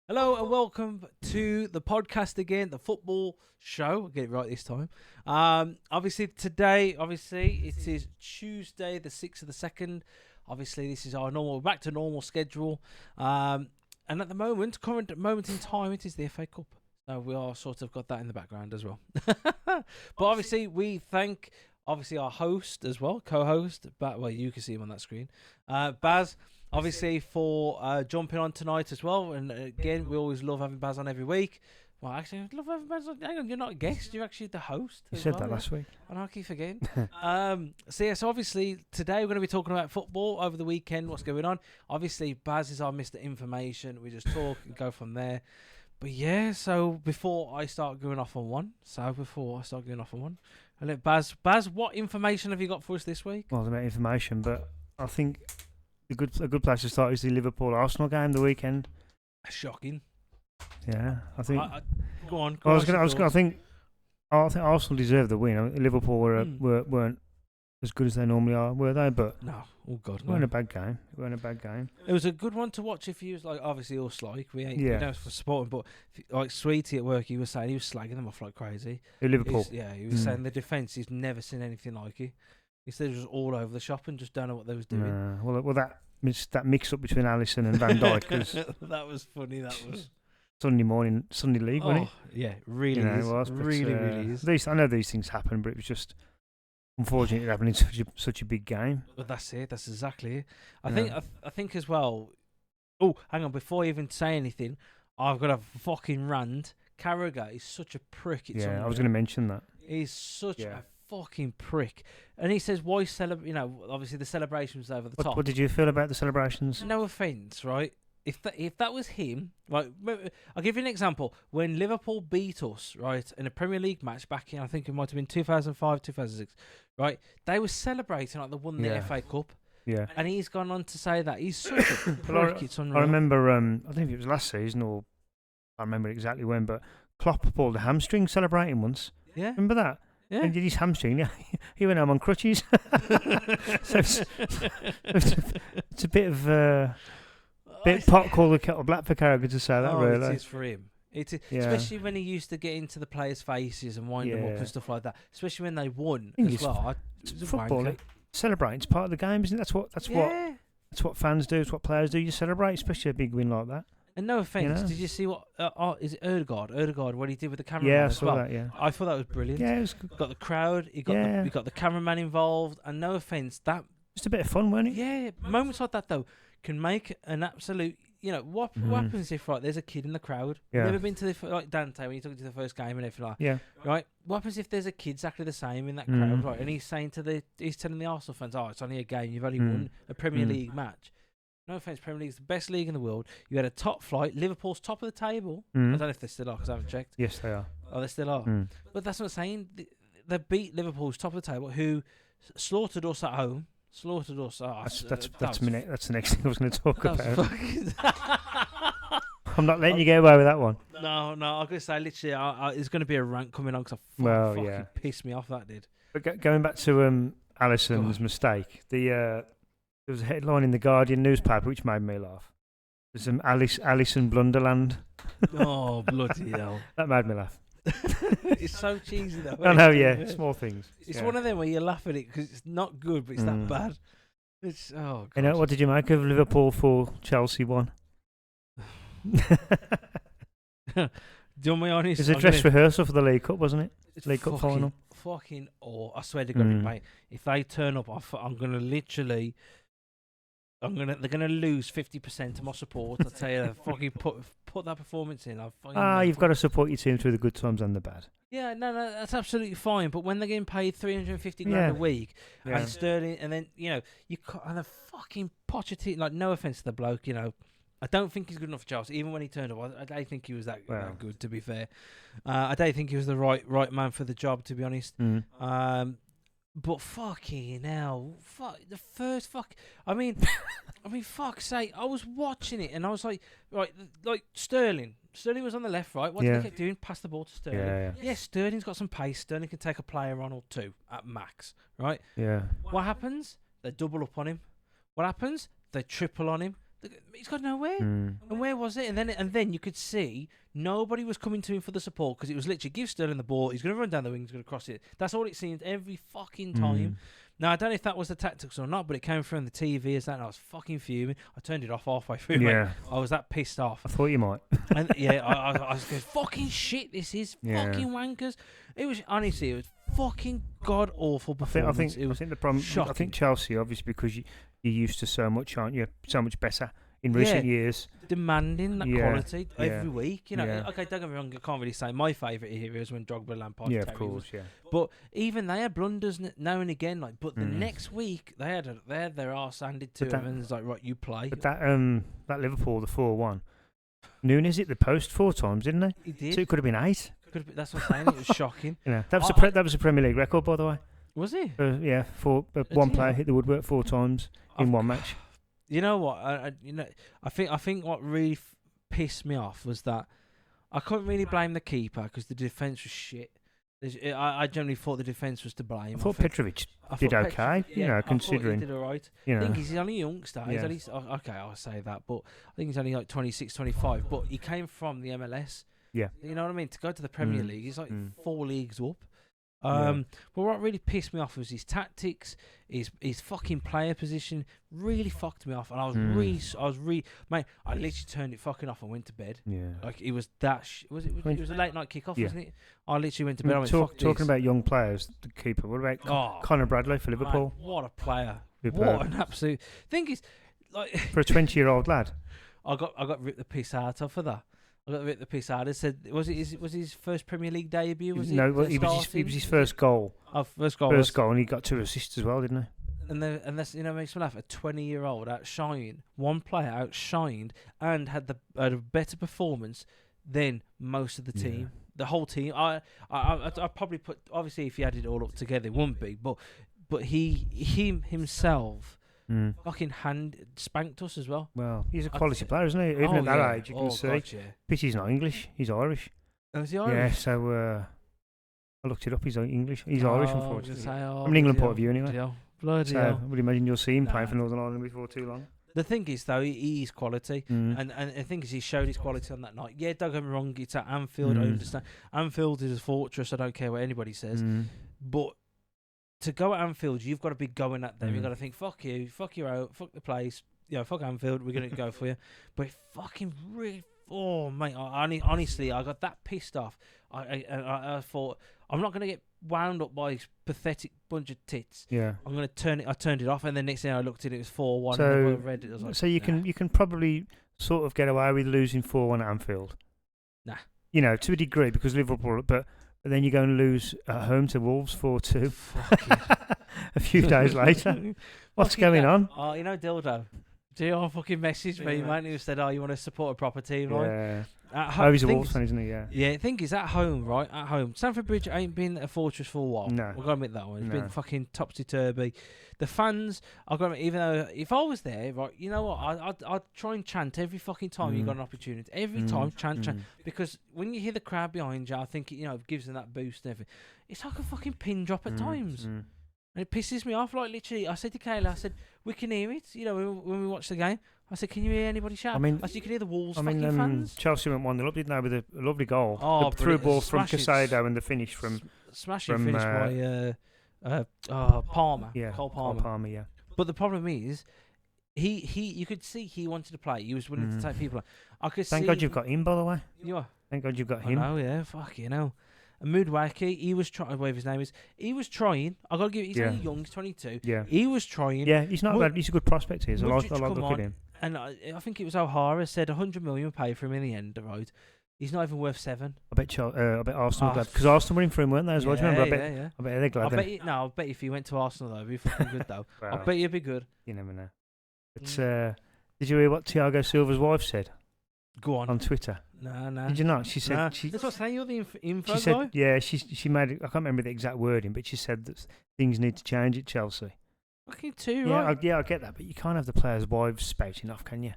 Hello and welcome to the podcast again, the football show. I'll get it right this time. Obviously today, it is Tuesday, the 6th of the 2nd. Obviously this is our back to normal schedule. And at the current moment in time, it is the FA Cup. So we are sort of got that in the background as well. But obviously we thank our host as well, co-host. Well, you can see him on that screen. Baz. Obviously, for jumping on tonight as well. And again, we always love having Baz on every week. Well, actually, I love having Baz on. Hang on, you're not a guest. You're actually the host. You said that last week. And I keep forgetting. So obviously, today we're going to be talking about football over the weekend, what's going on. Obviously, Baz is our Mr. Information. We just talk and go from there. But yeah, so before I start going off on one, I'll let Baz, what information have you got for us this week? Well, it's about information, but I think a good place to start is the Liverpool-Arsenal game the weekend. Shocking. Yeah, I think. Go on. I think Arsenal deserved the win. I mean, Liverpool weren't as good as they normally are, were they? But no, it weren't a bad game. It was a good one to watch if you was like obviously us we ain't for supporting, but like Sweetie at work, he was saying he was slagging them off like crazy. Liverpool. He was saying the defence, he's never seen anything like it. He said it was all over the shop and just don't know what they was doing. Well, that mix up between Alisson and Van Dijk that was funny. That was Sunday league, wasn't it? Yeah, really is. It was, really is. I know these things happen, but it was just unfortunate it happened in such a big game. But that's it. That's exactly it. I think as well. Oh, hang on! Before I even say anything, I've got a fucking rant. Carragher is such a prick. I was going to mention that. He's such a fucking prick. And he says, why celebrate? Obviously the celebrations over the top. What did you feel about the celebrations? No offence, right? If that was him, right? I'll give you an example. When Liverpool beat us, right, in a Premier League match back in, I think it might have been 2005, 2006, right? They were celebrating like they won the FA Cup. Yeah. And he's gone on to say that. He's such a prick, it's unreal. I remember, I don't know if it was last season or I remember exactly when, but Klopp pulled a hamstring celebrating once. Yeah. Remember that? Yeah. And did his hamstring. He went home on crutches. So it's a bit of pot called the kettle black for Carragher to say that, really. It is for him. Especially when he used to get into the players' faces and wind them up and stuff like that. Especially when they won as well. Football, celebrating, it's part of the game, isn't it? That's what fans do. It's what players do. You celebrate, especially a big win like that. And no offence, did you see what is it Ødegaard? What he did with the cameraman? Yeah, I as saw well? that. Yeah, I thought that was brilliant. Yeah, it was good. Got the crowd. He got the cameraman involved. And no offence, that just a bit of fun, wasn't it? Yeah, moments like that though can make an absolute. What happens if there's a kid in the crowd? Yeah. Never been to like Dante when he took it to the first game and everything like. Yeah. Right. What happens if there's a kid exactly the same in that crowd? Right. And he's telling the Arsenal fans, it's only a game. You've only won a Premier League match. No offence, Premier League's the best league in the world. You had a top flight. Liverpool's top of the table. I don't know if they still are because I haven't checked. Yes, they are. Oh, they still are. But that's what I'm saying. They beat Liverpool's top of the table, who slaughtered us at home. That's the next thing I was going to talk about. I'm not letting you get away with that one. No. I'm going to say literally, there's going to be a rant coming on because fucking pissed me off. That did. But going back to Alisson's mistake, there was a headline in the Guardian newspaper which made me laugh. There's some Alisson Blunderland. Oh, bloody hell. That made me laugh. It's so cheesy though. I know, small things. It's one of them where you laugh at it because it's not good, but it's that bad. It's, God. What did you make of Liverpool 4, Chelsea 1? Do me honest. It was a dress rehearsal for the League Cup, wasn't it? League Cup final. Fucking I swear to God, mate. If they turn up, I'm going to literally... They're gonna lose 50% of my support. I tell you, fucking put that performance in. You've got to support your team through the good times and the bad. Yeah, no, that's absolutely fine. But when they're getting paid 350 grand a week, and Sterling, and then you and the fucking Potch, like no offense to the bloke, I don't think he's good enough for Chelsea. Even when he turned up, I don't think he was that good. To be fair, I don't think he was the right man for the job. To be honest. But fucking hell, fuck's sake, I was watching it and I was like, right, like Sterling was on the left, right? What did they keep doing? Pass the ball to Sterling. Yeah, Sterling's got some pace. Sterling can take a player on or two at max, right? Yeah. What happens? They double up on him. What happens? They triple on him. He's got nowhere. Mm. And where was it? And then you could see nobody was coming to him for the support because it was literally give Sterling the ball. He's going to run down the wing. He's going to cross it. That's all it seemed every fucking time. Now I don't know if that was the tactics or not, but it came through on the TV as that. And I was fucking fuming. I turned it off halfway through. Yeah. Mate. I was that pissed off. I thought you might. And yeah, I was going, fucking shit. This is fucking wankers. It was honestly, it was fucking god awful performance. I think the problem. shocking. I think Chelsea, obviously, because you're used to so much, aren't you? So much better in recent years. Demanding that quality every week. You know, Yeah. okay, don't get me wrong. I can't really say my favourite era is when Drogba, Lampard, Yeah, Terry of course, yeah. But even they had blunders now and again. Like, but the next week they had their arse handed to them, and it's like, right, you play. But that Liverpool, the 4-1, Nunes hit the post 4 times, didn't he? He did. So it could have been 8. That's what I'm saying. It was shocking. You know, that was that was a Premier League record, by the way. Was it? Yeah, one player hit the woodwork 4 times in one match. You know what? I think what really pissed me off was that I couldn't really blame the keeper because the defence was shit. I generally thought the defence was to blame. I thought Petrovic did okay, considering. He did all right. You know. I think he's only a youngster. Yeah. He's only, okay, I'll say that, but I think he's only like 26, 25. But he came from the MLS. Yeah. You know what I mean? To go to the Premier League, he's like 4 leagues up. Yeah. But what really pissed me off was his tactics, his fucking player position really fucked me off, and I was really, mate, I literally turned it fucking off and went to bed. Yeah. Like it was that. It was a late night kick off, wasn't it? I literally went to bed. I mean, I went, fuck talking this. about young players, the keeper. What about Conor Bradley for Liverpool? Mate, what a player! Superb. What an absolute thing is like For a 20-year-old lad. I got ripped the piss out of for that. I got ripped the piss out. I said, was his first Premier League debut? Was no, it? it was his first goal. Oh, first goal. First goal, and he got 2 assists as well, didn't he? And that's makes me laugh. A 20-year-old outshined one player, outshined and had a better performance than most of the team. The whole team. I probably put, obviously if he added it all up together, it wouldn't be. But he himself fucking spanked us as well. Well, he's a quality player, isn't he? Even at that age, you can see. God, yeah. Pity he's not English. He's Irish. Oh, is he Irish? Yeah, so I looked it up. He's English. He's Irish, unfortunately. From an England point of view, anyway. Bloody so hell. I would imagine you'll see him playing for Northern Ireland before too long. The thing is, though, he's quality. And the thing is, he showed his quality on that night. Yeah, don't get me wrong, it's at Anfield. I understand. Anfield is a fortress. I don't care what anybody says. But to go at Anfield, you've got to be going at them. You've got to think, fuck you, fuck you out, fuck the place. Fuck Anfield, we're going to go for you. But it fucking really... Oh, mate, honestly, I got that pissed off. I thought, I'm not going to get wound up by this pathetic bunch of tits. Yeah. I'm going to turn it. I turned it off, and the next thing I looked at it, was 4-1. So, and I read it. I was like, so you can probably sort of get away with losing 4-1 at Anfield. Nah. You know, to a degree, because Liverpool, but then you go and lose at home to Wolves 4-2 a few days later. What's going on? Oh, you know, Dildo. Gio fucking messaged me, man. He said, "Oh, you want to support a proper team, right?" Yeah. At home, he's a Wolves fan, isn't he? Yeah. Yeah, I think he's at home, right? At home. Stamford Bridge ain't been a fortress for a while. No. We've got to admit that one. It's been fucking topsy-turvy. The fans, I've got to admit, even though if I was there, right, you know what? I'd try and chant every fucking time you got an opportunity. Every time, chant. Because when you hear the crowd behind you, I think it gives them that boost and everything. It's like a fucking pin drop at times. And it pisses me off. Like, literally, I said to Kayla, I said, we can hear it, when we watch the game. I said, can you hear anybody shout? I said, you can hear the Wolves fucking fans. Chelsea went 1-0 up, didn't they, with a lovely goal. Oh, through a ball from Casado and the finish from... Smashing finish by Palmer. Yeah, Cole Palmer. Yeah. But the problem is, you could see he wanted to play. He was willing to take people on. Thank God you've got him, by the way. You are? Thank God you've got him. Oh, yeah, fuck, And Mudwaki, he was trying, whatever his name is, he was trying. I got to give it, he's only young, he's 22. Yeah. He was trying. Yeah, he's not bad. He's a good prospect here. I like looking at him. And I think it was O'Hara said 100 million paid for him in the end, right? He's not even worth 7. I bet Arsenal glad, because Arsenal were in for him, weren't they, as well? Do you remember? I bet they're glad. I bet if he went to Arsenal, though, he'd be fucking good, though. Well, I bet he'd be good. You never know. But, did you hear what Thiago Silva's wife said? Go on. On Twitter. No. Did you not? She said... That's what I'm saying, you're the info she said, guy? yeah, she made it, I can't remember the exact wording, but she said that things need to change at Chelsea. Fucking too, yeah, right? I get that, but you can't have the players' wives spouting off, can you?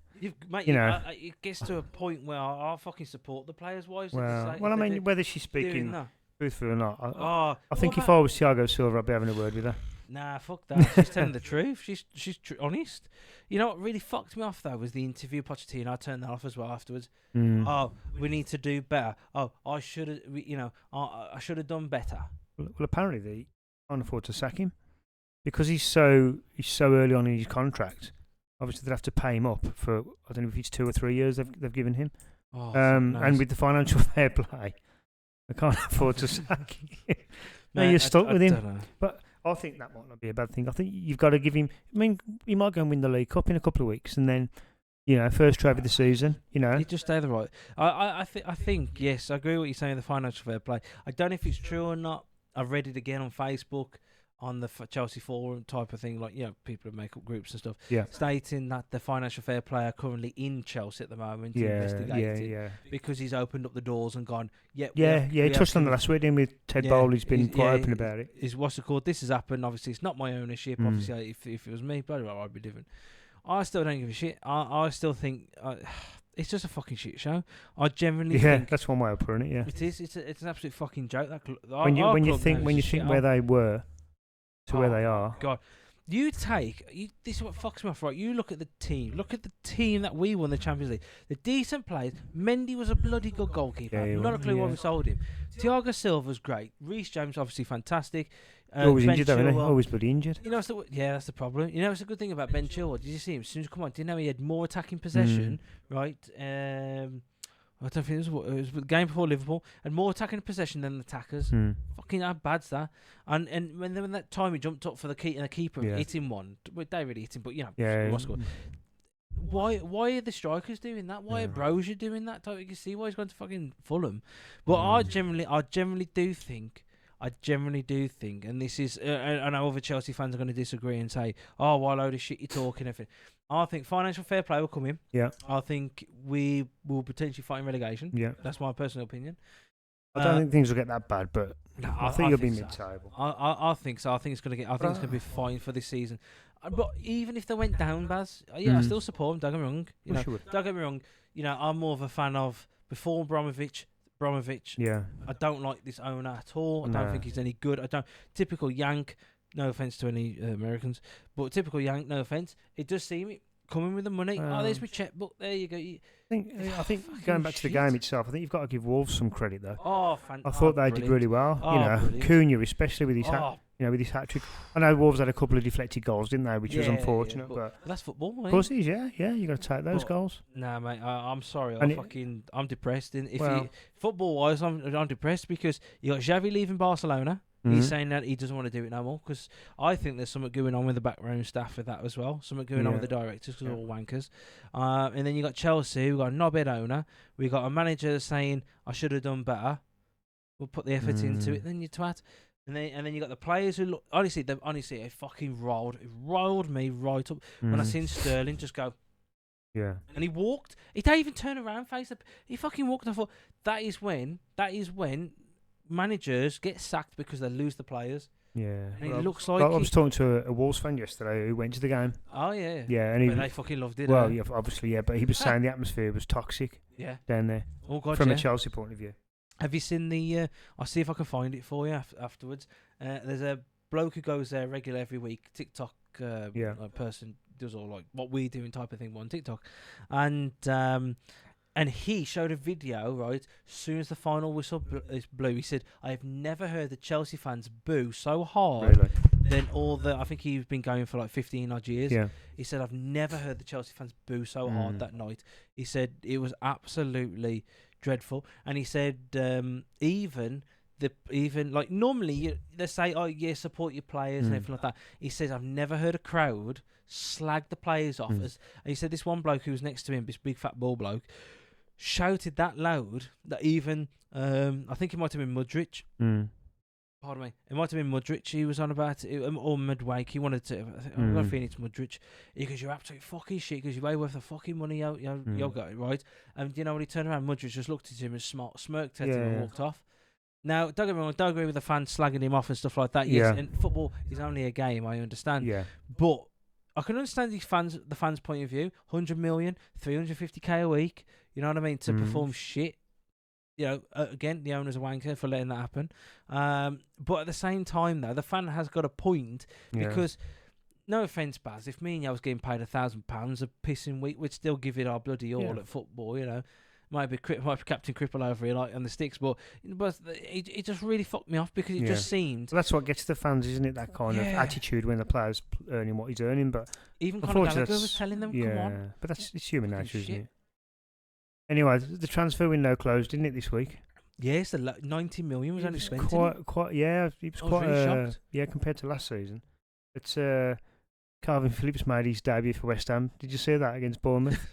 Mate, it gets to a point where I fucking support the players' wives. Well, I mean, whether she's speaking truthfully or not, I think if I was Thiago Silva, I'd be having a word with her. Nah, fuck that. She's telling the truth. She's honest. You know what really fucked me off though was the interview Pochettino. I turned that off as well afterwards. Oh, we need to do better. Oh, I should have. I should have done better. Well, apparently they can't afford to sack him because he's so early on in his contract. Obviously, they'd have to pay him up for I don't know if it's 2 or 3 years they've given him. Oh, and with the financial fair play, they can't afford to sack him. No, you're stuck with him. But I think that might not be a bad thing. I think you've got to give him. I mean, he might go and win the League Cup in a couple of weeks, and then, first trophy of the season. He just stay the right. I think yes, I agree with what you're saying. The financial fair play. I don't know if it's true or not. I read it again on Facebook, on the Chelsea forum type of thing, like people who make up groups and stuff. Yeah. Stating that the financial fair play are currently in Chelsea at the moment, investigating because he's opened up the doors and gone. He touched on the last week with Ted Bowl. He's been quite open about it. Is what's it called? This has happened. Obviously, it's not my ownership. Obviously, if it was me, bloody well, I'd be different. I still don't give a shit. I still think it's just a fucking shit show. I genuinely think that's one way of putting it. Yeah, it is. It's an absolute fucking joke. When you think where they were to where they are. God, this is what fucks me off, right? You look at the team. Look at the team that we won the Champions League. The decent players. Mendy was a bloody good goalkeeper. Not a clue why we sold him. Thiago Silva's great. Reece James obviously fantastic. Always injured, though, isn't he? Always bloody injured. That's the problem. It's a good thing about Ben Chilwell. Did you see him? As soon as come on, didn't know he had more attacking possession, right? I don't think it was the game before Liverpool, and more attacking possession than the attackers. Fucking how bad's that? And when that time he jumped up for the keeper hit him one. They really hit him, but what's good. Why are the strikers doing that? Why are Brozier doing that? Don't you can see why he's going to fucking Fulham? But I generally do think, and this is, I know other Chelsea fans are going to disagree and say, "Oh, what a load of shit you're talking." Everything. I think financial fair play will come in. Yeah. I think we will potentially fight in relegation. Yeah. That's my personal opinion. I don't think things will get that bad, but I think it'll be mid-table. I think so. I think it's going to get. I think it's going to be fine for this season. But even if they went down, Baz, I still support them. Don't get me wrong. Don't get me wrong. I'm more of a fan of before Abramovich. Yeah. I don't like this owner at all. I don't think he's any good. Typical Yank. No offense to any Americans, but typical Yank. No offense. It does seem coming with the money. There's my checkbook. There you go. I think going back to the game itself, I think you've got to give Wolves some credit though. Oh, fantastic! I thought they did really well. Cunha especially with his with his hat trick. I know Wolves had a couple of deflected goals, didn't they? Which was unfortunate, but that's football, mate. Of course it is, yeah. You got to take those goals. Nah, mate. I'm sorry. I'm depressed. Football wise, I'm depressed because you got Xavi leaving Barcelona. He's saying that he doesn't want to do it no more because I think there's something going on with the backroom staff with that as well. Something going on with the directors because they're all wankers. And then you got Chelsea. We got a knobhead owner. We got a manager saying I should have done better. We'll put the effort into it. Then you twat. And then you got the players who look honestly it fucking rolled me right up when I seen Sterling just go. Yeah. And he walked. He didn't even turn around, face up. He fucking walked. I thought that is when managers get sacked because they lose the players. Yeah. And it looks like I was talking to a Wolves fan yesterday who went to the game. Oh yeah. Yeah, and they fucking loved it. Well, yeah, obviously, but he was saying the atmosphere was toxic. Yeah. Down there. Oh God. From a Chelsea point of view. Have you seen the? I'll see if I can find it for you afterwards. There's a bloke who goes there regularly every week. TikTok person does all like what we doing type of thing on TikTok, and he showed a video right as soon as the final whistle blew. He said, "I have never heard the Chelsea fans boo so hard than all the." I think he's been going for like 15 odd years. Yeah. He said, "I've never heard the Chelsea fans boo so hard that night." He said it was absolutely dreadful, and he said even like normally they say, "Oh yeah, support your players" and everything like that. He says, "I've never heard a crowd slag the players off." And he said this one bloke who was next to him, this big fat ball bloke, shouted that loud that even I think it might have been Mudryk. Pardon me. It might have been Mudryk. He was on about it, or Midwake. He wanted to. I'm going to feel it's Mudryk. He goes, "You're absolute fucking shit because you're way worth the fucking money you got it right." And you know when he turned around, Mudryk just looked at him and smirked at him and walked off. Now, don't get me wrong, I don't agree with the fans slagging him off and stuff like that. Yes, and football is only a game. I understand. Yeah. But I can understand the fans' point of view. 100 million, 350k a week. You know what I mean? To perform shit. again, the owner's a wanker for letting that happen. But at the same time, though, the fan has got a point because, no offence, Baz, if me and you was getting paid £1,000 a pissing week, we'd still give it our bloody all at football, Might be Captain Cripple over here, like on the sticks, but it just really fucked me off because it just seemed. Well, that's what gets the fans, isn't it? That kind of attitude when the player's earning what he's earning. But even Conor Gallagher was telling them, "Come on." But it's human nature, isn't it? Anyway, the transfer window closed, didn't it, this week? Yes, the 90 million was only spent. Quite. Yeah, it was quite. Really shocked. Yeah, compared to last season. It's Calvin Phillips made his debut for West Ham. Did you see that against Bournemouth?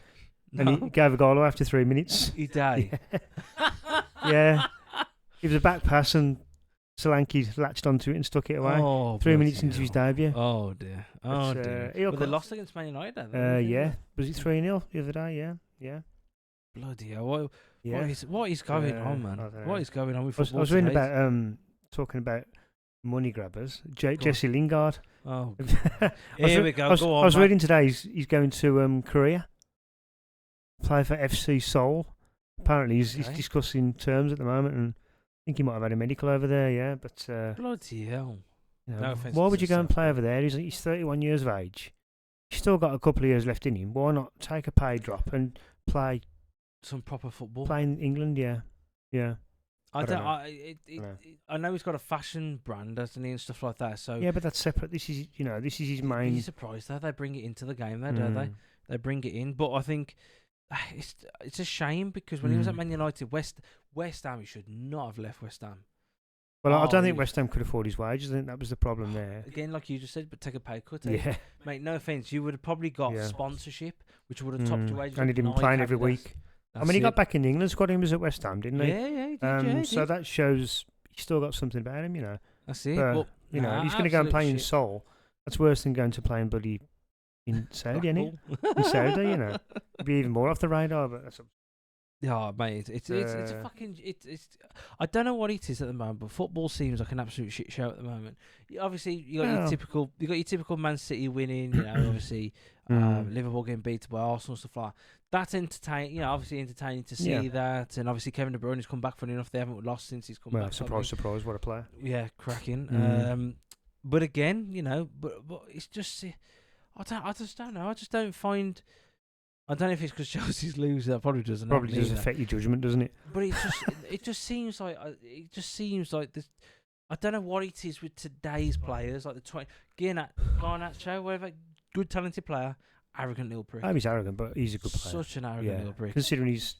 No. And he gave a goal after 3 minutes. He died. Yeah. It was a back pass and Solanke latched onto it and stuck it away. 3 minutes into his debut. Oh dear. But they lost against Man United. Yeah. Was it 3-0 the other day? Yeah. Bloody hell. What is going on, man? What is going on with football? I was reading about talking about money grabbers. Jesse Lingard. Oh, here we go. Go on. I was reading today he's going to Korea. Play for FC Seoul. Apparently, he's discussing terms at the moment, and I think he might have had a medical over there. Yeah, but bloody hell! Why would you go and play over there? He's 31 years of age. He's still got a couple of years left in him. Why not take a pay drop and play some proper football? Play in England, yeah. I know he's got a fashion brand, doesn't he, and stuff like that. So yeah, but that's separate. This is his main. Are you surprised though? They bring it into the game, there, don't they? They bring it in, but I think. It's a shame because when he was at Man United, West Ham, he should not have left West Ham. Well, I don't think West Ham could afford his wages. I think that was the problem there. Again, like you just said, but take a pay cut. Mate, no offence, you would have probably got sponsorship, which would have topped your wages. And he didn't play every week. He got back in the England squad. He was at West Ham, didn't he? Yeah, he did. So that shows he's still got something about him, That's it. But, he's going to go and play in Seoul. That's worse than going to play in bloody. In Saudi, isn't it? In Saudi, it'd be even more off the radar. But that's mate, it's a fucking it's. I don't know what it is at the moment, but football seems like an absolute shit show at the moment. Obviously, you got your typical Man City winning. Obviously, Liverpool getting beaten by Arsenal, stuff like that. That's entertaining. Obviously entertaining to see that, and obviously Kevin De Bruyne has come back. Funny enough, they haven't lost since he's come back. Surprise! What a player! Yeah, cracking. But again, but it's just. I just don't know. I just don't find. I don't know if it's because Chelsea's losing. That probably doesn't. Probably does affect your judgment, doesn't it? But it just seems like this. I don't know what it is with today's players, like the Garnacho, whatever. Good talented player, arrogant little prick. He's arrogant, but he's a good player. Such an arrogant little prick. Considering he's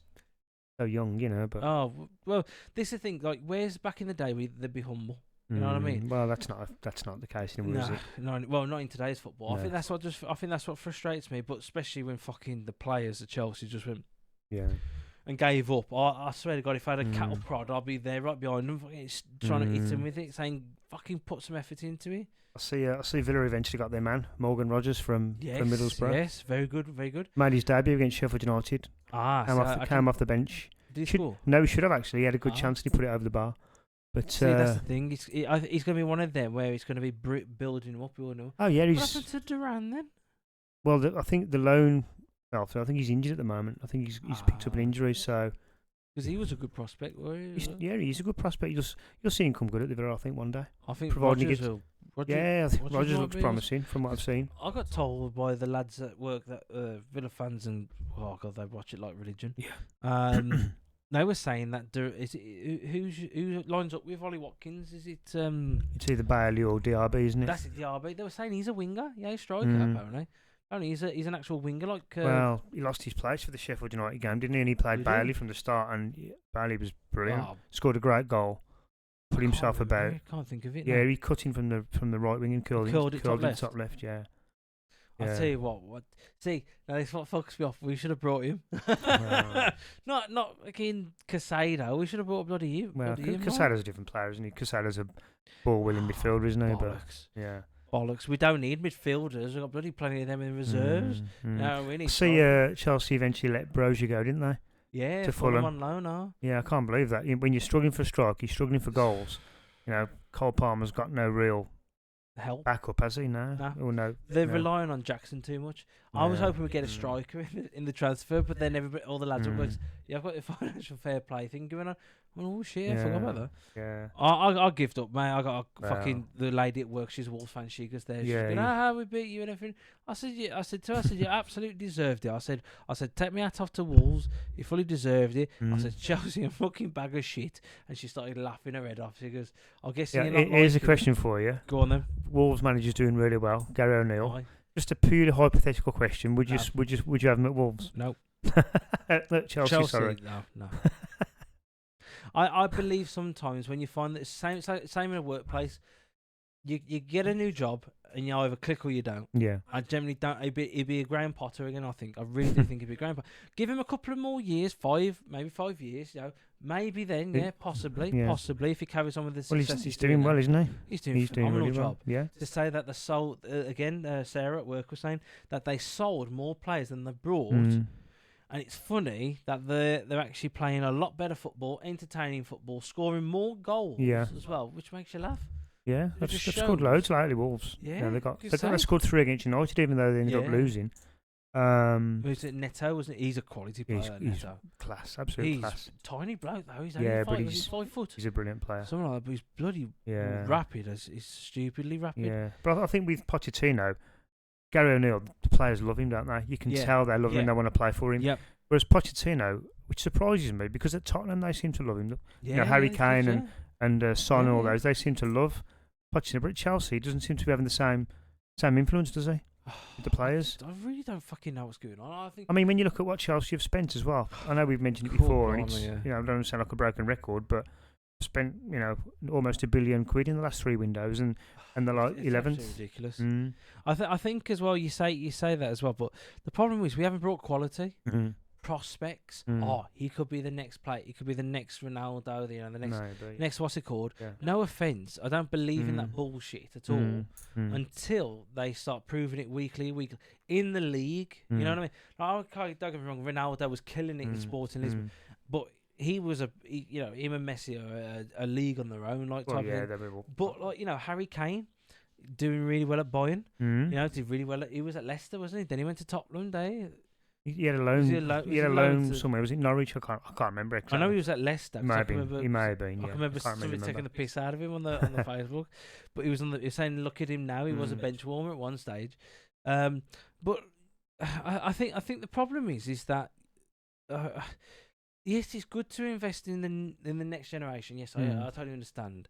so young, But well, this is the thing. Like, where's back in the day they'd be humble. You know what I mean? Well, that's not the case anymore, is it? No, well, not in today's football. No. I think that's what frustrates me. But especially when fucking the players at Chelsea just went, and gave up. I swear to God, if I had a cattle prod, I'd be there right behind them, trying to hit them with it, saying, "Fucking put some effort into it." I see Villa eventually got their man, Morgan Rogers from Middlesbrough. Yes, very good, very good. Made his debut against Sheffield United. Came off the bench. Did he score? No, he should have actually. He had a good chance and he put it over the bar. But see, that's the thing. He's going to be one of them where it's going to be building up. Oh yeah, what happened to Duran then? Well, I think the loan. I think he's injured at the moment. I think he's picked up an injury. So because he was a good prospect, he's a good prospect. You'll see him come good at the Villa. I think one day. I think Rogers Rogers looks promising from what I've seen. I got told by the lads at work that Villa fans and they watch it like religion. Yeah. They were saying that who lines up with Ollie Watkins? Is it? It's either Bailey or DRB, isn't it? That's it, DRB. They were saying he's a winger. Yeah, he's striker apparently. Apparently he's an actual winger. Well, he lost his place for the Sheffield United game, didn't he? And he played Bailey from the start, and Bailey was brilliant. Scored a great goal. Put himself about. I can't think of it. Yeah, he cut in from the right wing and curled it top left. Yeah. I'll tell you what. See, now this what fucks me off. We should have brought him. Not again Casado. We should have brought bloody him. Well, Casado's a different player, isn't he? Casado's a ball-willing midfielder, isn't he? Bollocks. But yeah. Bollocks. We don't need midfielders. We've got bloody plenty of them in reserves. No, we need. See, Chelsea eventually let Brozier go, didn't they? Yeah, to Fulham on loan. Yeah, I can't believe that. When you're struggling for a strike, you're struggling for goals. Cole Palmer's got no real help. Backup, has he? No. Oh, no. They're relying on Jackson too much. I was hoping we'd get a striker in the transfer, but then all the lads were like, I've got the financial fair play thing going on. Oh shit, I forgot about that. Yeah. I give up, mate. I got fucking the lady at work. She's a Wolves fan. She goes there. She's going, how we beat you and everything. I said to her, you absolutely deserved it. I said, take me hat off to Wolves. You fully deserved it. I said, Chelsea, a fucking bag of shit. And she started laughing her head off. She goes, I guess here's a question for you. Go on then. Wolves manager's doing really well. Gary O'Neill. Just a purely hypothetical question. Would you have him at Wolves? No. At Chelsea, sorry. No. I believe sometimes when you find that same in a workplace, you get a new job and you either click or you don't. Yeah. I generally don't. He'd be a Graham Potter again. I really do think he'd be a Graham Potter. Give him a couple of more years, maybe 5 years. Maybe then, possibly if he carries on with the success he's doing well, isn't he? He's doing a phenomenal really job. Well. Yeah. To say that they sold Sarah at work was saying that they sold more players than they brought. And it's funny that they're actually playing a lot better football, entertaining football, scoring more goals as well, which makes you laugh. Yeah, they've scored loads lately, Wolves. Yeah, they scored 3 against United, even though they ended up losing. Was it Neto? Wasn't it? He's a quality player. He's class, absolute class. He's tiny bloke though. He's only he's 5 foot. He's a brilliant player. Something like that, but he's bloody rapid. He's stupidly rapid. Yeah, but I think with Pochettino, Gary O'Neill, the players love him, don't they? You can tell they love him. They want to play for him. Yep. Whereas Pochettino, which surprises me, because at Tottenham they seem to love him. Harry Kane and Son and all those, they seem to love Pochettino. But at Chelsea, he doesn't seem to be having the same influence, does he? With the players. I really don't fucking know what's going on. I mean, when you look at what Chelsea have spent as well, I know we've mentioned it before, and it's, I don't sound like a broken record, but spent almost £1 billion in the last 3 windows, and they're like 11th. Ridiculous. I think as well. You say that as well, but the problem is we haven't brought quality. Prospects. He could be the next player. He could be the next Ronaldo. The next what's it called? Yeah. No offense, I don't believe in that bullshit at all until they start proving it weekly in the league. You know what I mean? Don't get me wrong. Ronaldo was killing it in Sporting Lisbon, but he was him and Messi are a league on their own, like type of thing. But Harry Kane doing really well at Bayern. Did really well. He was at Leicester, wasn't he? Then he went to Tottenham. He had a loan somewhere. Was it Norwich? I can't remember exactly. I know he was at Leicester. He may have been. I can remember somebody taking the piss out of him on the Facebook. But he was You're saying, look at him now. He was a bench warmer at one stage. But I think the problem is that yes, it's good to invest in the next generation. Yes, I totally understand.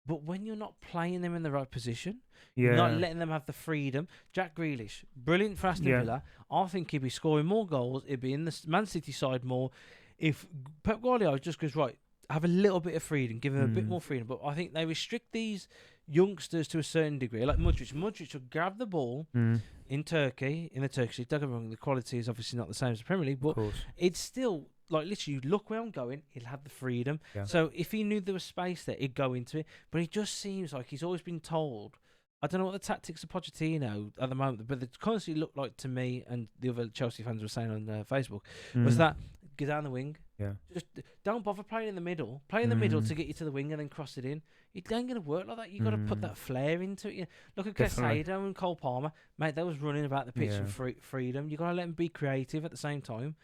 But when you're not playing them in the right position, not letting them have the freedom. Jack Grealish, brilliant for Aston Villa. I think he'd be scoring more goals. He'd be in the Man City side more. If Pep Guardiola just goes, right, have a little bit of freedom, give them a bit more freedom. But I think they restrict these youngsters to a certain degree. Like Modric will grab the ball in Turkey, in the Turkish league. Don't get me wrong, the quality is obviously not the same as the Premier League, but it's still... Like, literally, look where I'm going, he'll have the freedom. Yeah. So if he knew there was space there, he'd go into it. But he just seems like he's always been told... I don't know what the tactics of Pochettino at the moment, but they constantly look like to me, and the other Chelsea fans were saying on Facebook, was that get down the wing. Yeah. Just don't bother playing in the middle. Play in the middle to get you to the wing and then cross it in. It ain't going to work like that. You've got to put that flair into it. Look at Casado and Cole Palmer. Mate, they was running about the pitch for freedom. You've got to let them be creative at the same time.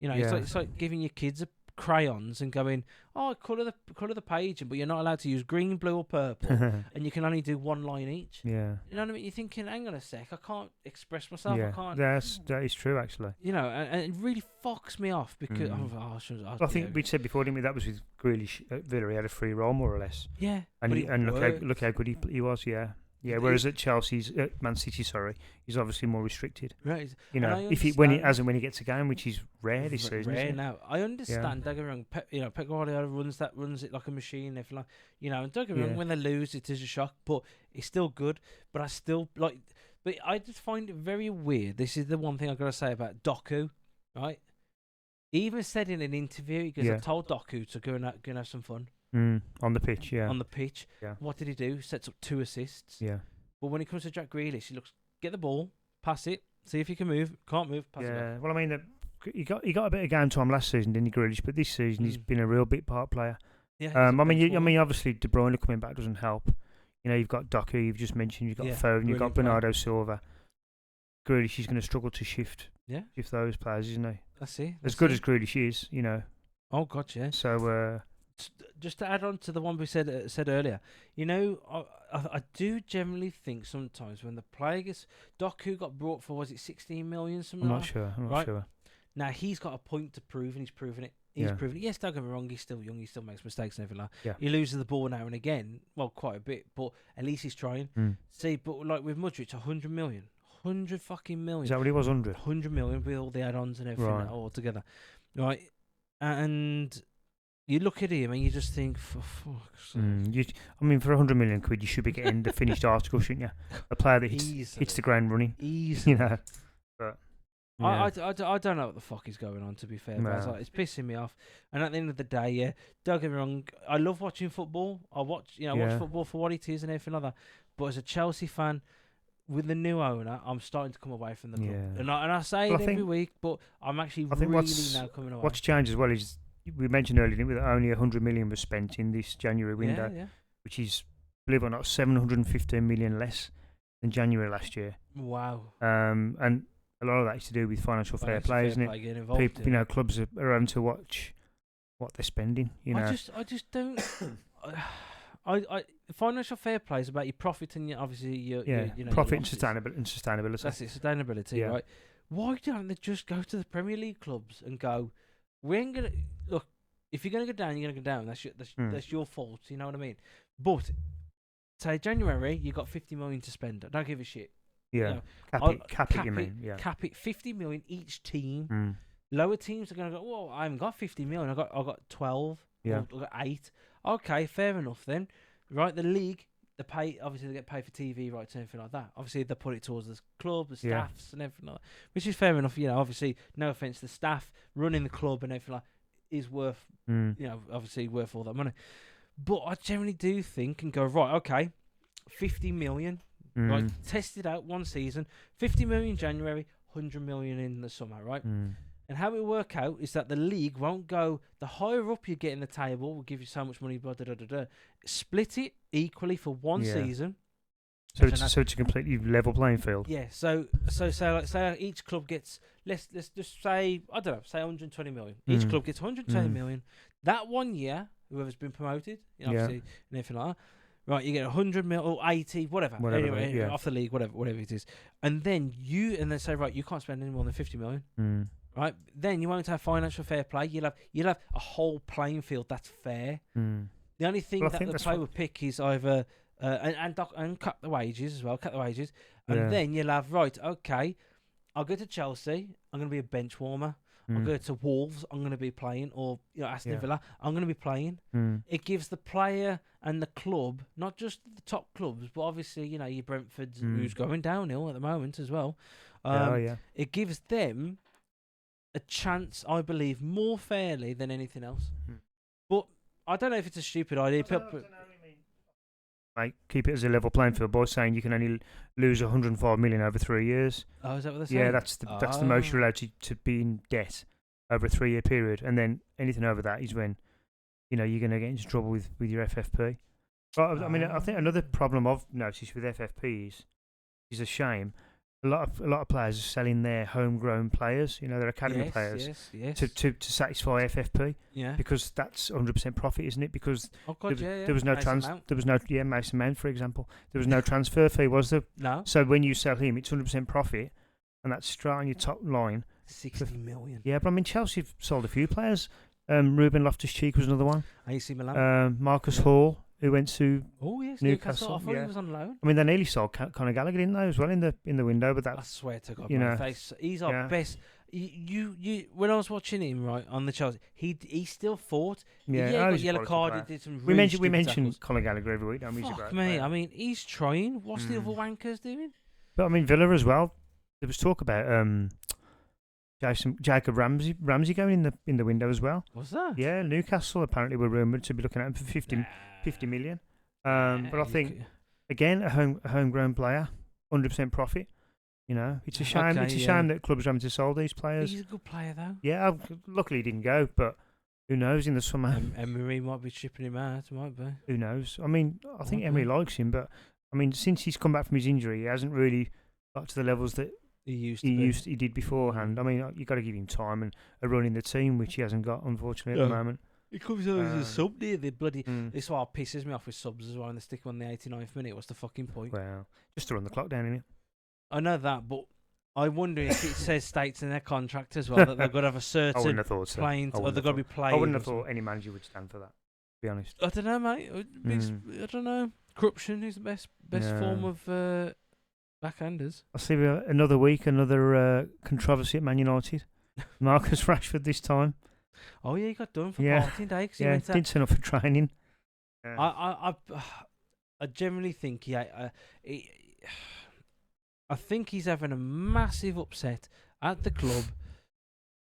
It's like giving your kids crayons and going, colour the page, but you're not allowed to use green, blue, or purple, and you can only do 1 line each. Yeah, you know what I mean. You're thinking, hang on a sec, I can't express myself. I can't. That is true, actually. And it really fucks me off because I think we said before, didn't we? That was with Grealish at Villa. He had a free roll, more or less. Yeah, and look how good he was. Yeah. Yeah, whereas at Man City, he's obviously more restricted. Right. When he gets a game, which is rare this season. Rare now. I understand. Don't get me wrong. Pep Guardiola runs it like a machine. And don't get me wrong. When they lose, it is a shock, but it's still good. But I still like. But I just find it very weird. This is the one thing I've got to say about Doku, right? He even said in an interview, he goes, I told Doku to go and have some fun. On the pitch, yeah. On the pitch. Yeah. What did he do? Sets up 2 assists. Yeah. But when it comes to Jack Grealish, he looks, get the ball, pass it, see if you can move. Can't move, pass it. Yeah. Well, I mean, he got a bit of game time last season, didn't he, Grealish? But this season, he's been a real big part player. Yeah. I mean, obviously, De Bruyne coming back doesn't help. You know, you've got Doku, you've just mentioned, you've got Foden, you've got player. Bernardo Silva. Grealish is going to struggle to shift those players, isn't he? That's it. As good as Grealish is, you know. Oh God, yeah. So just to add on to the one we said earlier, you know, I do generally think sometimes when the player gets Doku got brought for, was it 16 million? Something. I'm not sure. I'm not sure. Now he's got a point to prove, and he's proven it. Proven it. Yes, don't get me wrong. He's still young. He still makes mistakes and everything. He loses the ball now and again. Well, quite a bit, but at least he's trying. See, but like with Mudryk, 100 million. 100 fucking million. Is that what he was? 100? 100 million with all the add-ons and everything all together. Right. And you look at him and you just think, for fuck's sake. I mean, for 100 million quid, you should be getting the finished article, shouldn't you? A player that hits the ground running. Easily. You know. But I don't know what the fuck is going on, to be fair. But it's pissing me off. And at the end of the day, don't get me wrong, I love watching football. I watch football for what it is and everything like that. But as a Chelsea fan, with the new owner, I'm starting to come away from the club. And I say it every week, but I'm actually now coming away. What's changed as well is, we mentioned earlier, didn't we, that only 100 million was spent in this January window, which is, believe it or not, 715 million less than January last year. Wow. And a lot of that is to do with financial fair play, isn't it? People, you know, clubs are having to watch what they're spending. You know, I just don't. Financial fair play is about your profit and obviously your profit and sustainability. That's it, sustainability, right? Why don't they just go to the Premier League clubs and go, we ain't gonna look. If you're gonna go down, you're gonna go down. That's your fault. You know what I mean? But say January, you got 50 million to spend. I don't give a shit. Yeah, you know, cap it. You mean? Yeah, cap it. 50 million each team. Lower teams are gonna go, well, I haven't got 50 million. I got 12. Yeah, I got 8. Okay, fair enough then. Right, the league, they get paid for TV rights and everything like that. Obviously, they put it towards the club, the staffs and everything like that, which is fair enough. You know, obviously, no offense, the staff running the club and everything like that is worth, obviously worth all that money. But I generally do think and go, right, okay, 50 million, right, test it out one season, 50 million January, 100 million in the summer, right? And how it will work out is that the league won't go, the higher up you get in the table, will give you so much money, blah, da, da, da, da. Split it equally for one season. So it's a completely level playing field. Yeah, so say each club gets, let's just say, I don't know, say 120 million. Each club gets 120 million. That 1 year, whoever's been promoted, obviously, and everything like that, right, you get 100 mil or 80, whatever anyway, off the league, whatever it is. And then they say, right, you can't spend any more than 50 million. Right, then you won't have financial fair play. You'll have a whole playing field that's fair. The only thing that the player would pick is either and cut the wages as well, and then you'll have, right, okay, I'll go to Chelsea, I'm going to be a bench warmer. I'll go to Wolves, I'm going to be playing, or Aston Villa, I'm going to be playing. It gives the player and the club, not just the top clubs, but obviously your Brentford's who's going downhill at the moment as well. It gives them a chance, I believe, more fairly than anything else. But I don't know if it's a stupid idea. Like, keep it as a level playing field. Boy, saying you can only lose 105 million over 3 years. Oh, is that what they're saying? Yeah, that's the most you're allowed to be in debt over a 3-year period, and then anything over that is when you're going to get into trouble with your FFP. But I mean, I think another problem I've noticed with FFP is a shame. A lot of players are selling their homegrown players, their academy players, to satisfy FFP. Yeah. Because that's 100% profit, isn't it? Because there was no Mason Mount, for example. There was no transfer fee, was there? No. So when you sell him, it's 100% profit, and that's straight on your top line. 60 million. Yeah, but I mean, Chelsea have sold a few players. Ruben Loftus-Cheek was another one. AC Milan. Marcus Hall, who went to Newcastle. I thought he was on loan. I mean, they nearly sold Conor Gallagher, didn't they, as well, in the window? But I swear to God, my face. He's our best. You when I was watching him right on the Chelsea, he still fought. Yeah, he got yellow card. He did some. We mention Conor Gallagher every week. Fuck me. I mean, he's trying. What's the other wankers doing? But I mean, Villa as well. There was talk about Jacob Ramsey going in the window as well. What's that? Yeah, Newcastle apparently were rumoured to be looking at him for 50 million. But I think again, a homegrown player, 100% profit. It's a shame. It's a shame that clubs are having to sell these players. He's a good player though. Yeah, luckily he didn't go, but Who knows in the summer? Emery might be shipping him out. Might be. Who knows? I mean, I think Might Emery be. likes him, but I mean, since he's come back from his injury, he hasn't really got to the levels that He used to. he did beforehand. I mean, you got to give him time and a run in the team, which he hasn't got, unfortunately, at the moment. He comes on as a sub near the bloody. Mm. This is what pisses me off with subs as well. And they stick him on the 89th minute. What's the fucking point? Well, just to run the clock down, innit? I know that, but I wonder if it says states in their contract as well that they've got to have a I certain wouldn't have thought so. playing, or they've got to be playing. I wouldn't have thought any manager would stand for that. To be honest. I don't know, mate. I don't know. Corruption is the best form of backhanders. I'll see you another week, another controversy at Man United. Marcus Rashford this time. Oh yeah, he got done for partying day because he went didn't turn up for training. I generally think I think he's having a massive upset at the club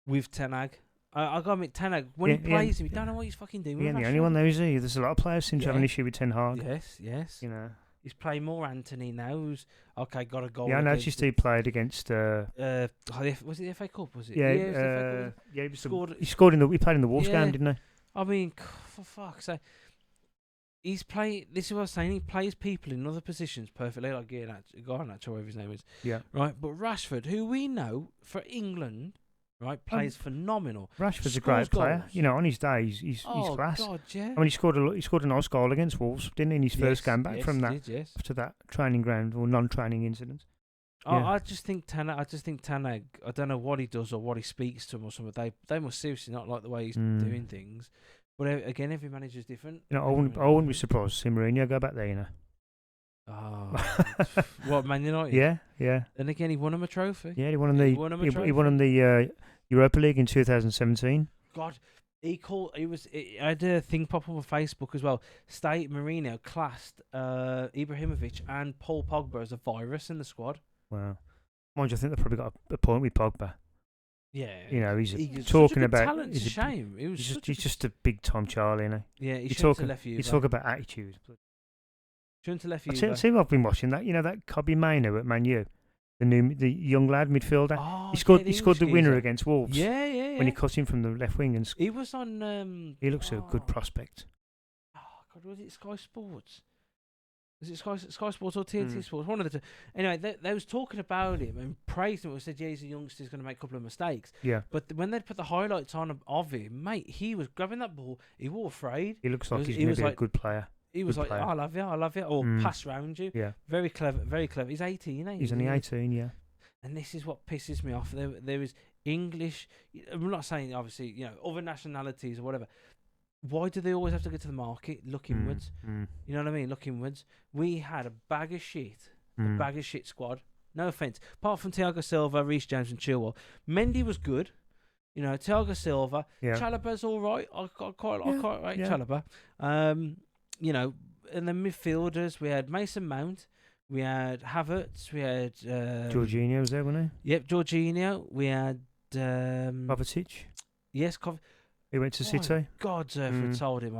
with Ten Hag. I got to admit, Ten Hag, when he plays him, you don't know what he's fucking doing. He ain't the only one, though, is he? There's a lot of players seem to have an issue with Ten Hag. Yes. You know. He's playing more Anthony now, who's got a goal. Yeah, I noticed he played against. Was it the FA Cup? Was it? Yeah, it was the FA Cup. yeah. He scored he played in the Wolves game, didn't he? I mean, for fuck's sake. He's playing. This is what I was saying. He plays people in other positions perfectly, like Garnacho, whatever his name is. Yeah. Right, but Rashford, who we know for England, right, plays phenomenal. Rashford's a great player. Goals. You know, on his day, he's class. God, yeah. I mean, he scored a nice goal against Wolves, didn't he? In his first game back from that after that training ground or non-training incident. I just think Ten Hag. I don't know what he does or what he speaks to him or something. They must seriously not like the way he's doing things. But again, every manager's different. You know, I wouldn't be surprised to see Mourinho go back there. You know. Oh, what, Man United? Yeah. And again, he won him a trophy. Yeah, he won him the Europa League in 2017. God, I had a thing pop up on Facebook as well. Mourinho classed Ibrahimovic and Paul Pogba as a virus in the squad. Wow. Mind you, I think they've probably got a point with Pogba. Yeah. You know, he's talking such a about. Talent, it's a shame. He's just a big time Charlie, you know. Yeah, he shouldn't have left you. You talk about attitude. Shouldn't have left you. See, I've been watching that. You know that Kobbie Mainoo at Man U, the young lad midfielder. Oh, he scored the winner against Wolves. Yeah. When he cut him from the left wing and he was on. He looks a good prospect. Oh God, was it Sky Sports? Was it Sky Sports or TNT Sports? One of the two. Anyway, they was talking about him and praised him. And said, "Yeah, he's a youngster. He's going to make a couple of mistakes." Yeah. But when they put the highlights on of him, mate, he was grabbing that ball. He wasn't afraid. He looks like he's going to be a good player. He was like, "I love you," or pass round you. Yeah. Very clever, very clever. He's 18, ain't he? He's only 18, yeah. And this is what pisses me off. There is English. I'm not saying obviously, other nationalities or whatever. Why do they always have to go to the market? Look inwards. You know what I mean? Look inwards. We had a bag of shit. A bag of shit squad. No offence. Apart from Thiago Silva, Reece James and Chilwell. Mendy was good. Thiago Silva. Yeah. Chalobah's all right. I quite rate Chalobah. And then midfielders, we had Mason Mount. We had Havertz. We had... Jorginho was there, wasn't he? Yep, Jorginho. We had... Kovacic. Yes, he went to City. God's earth told him.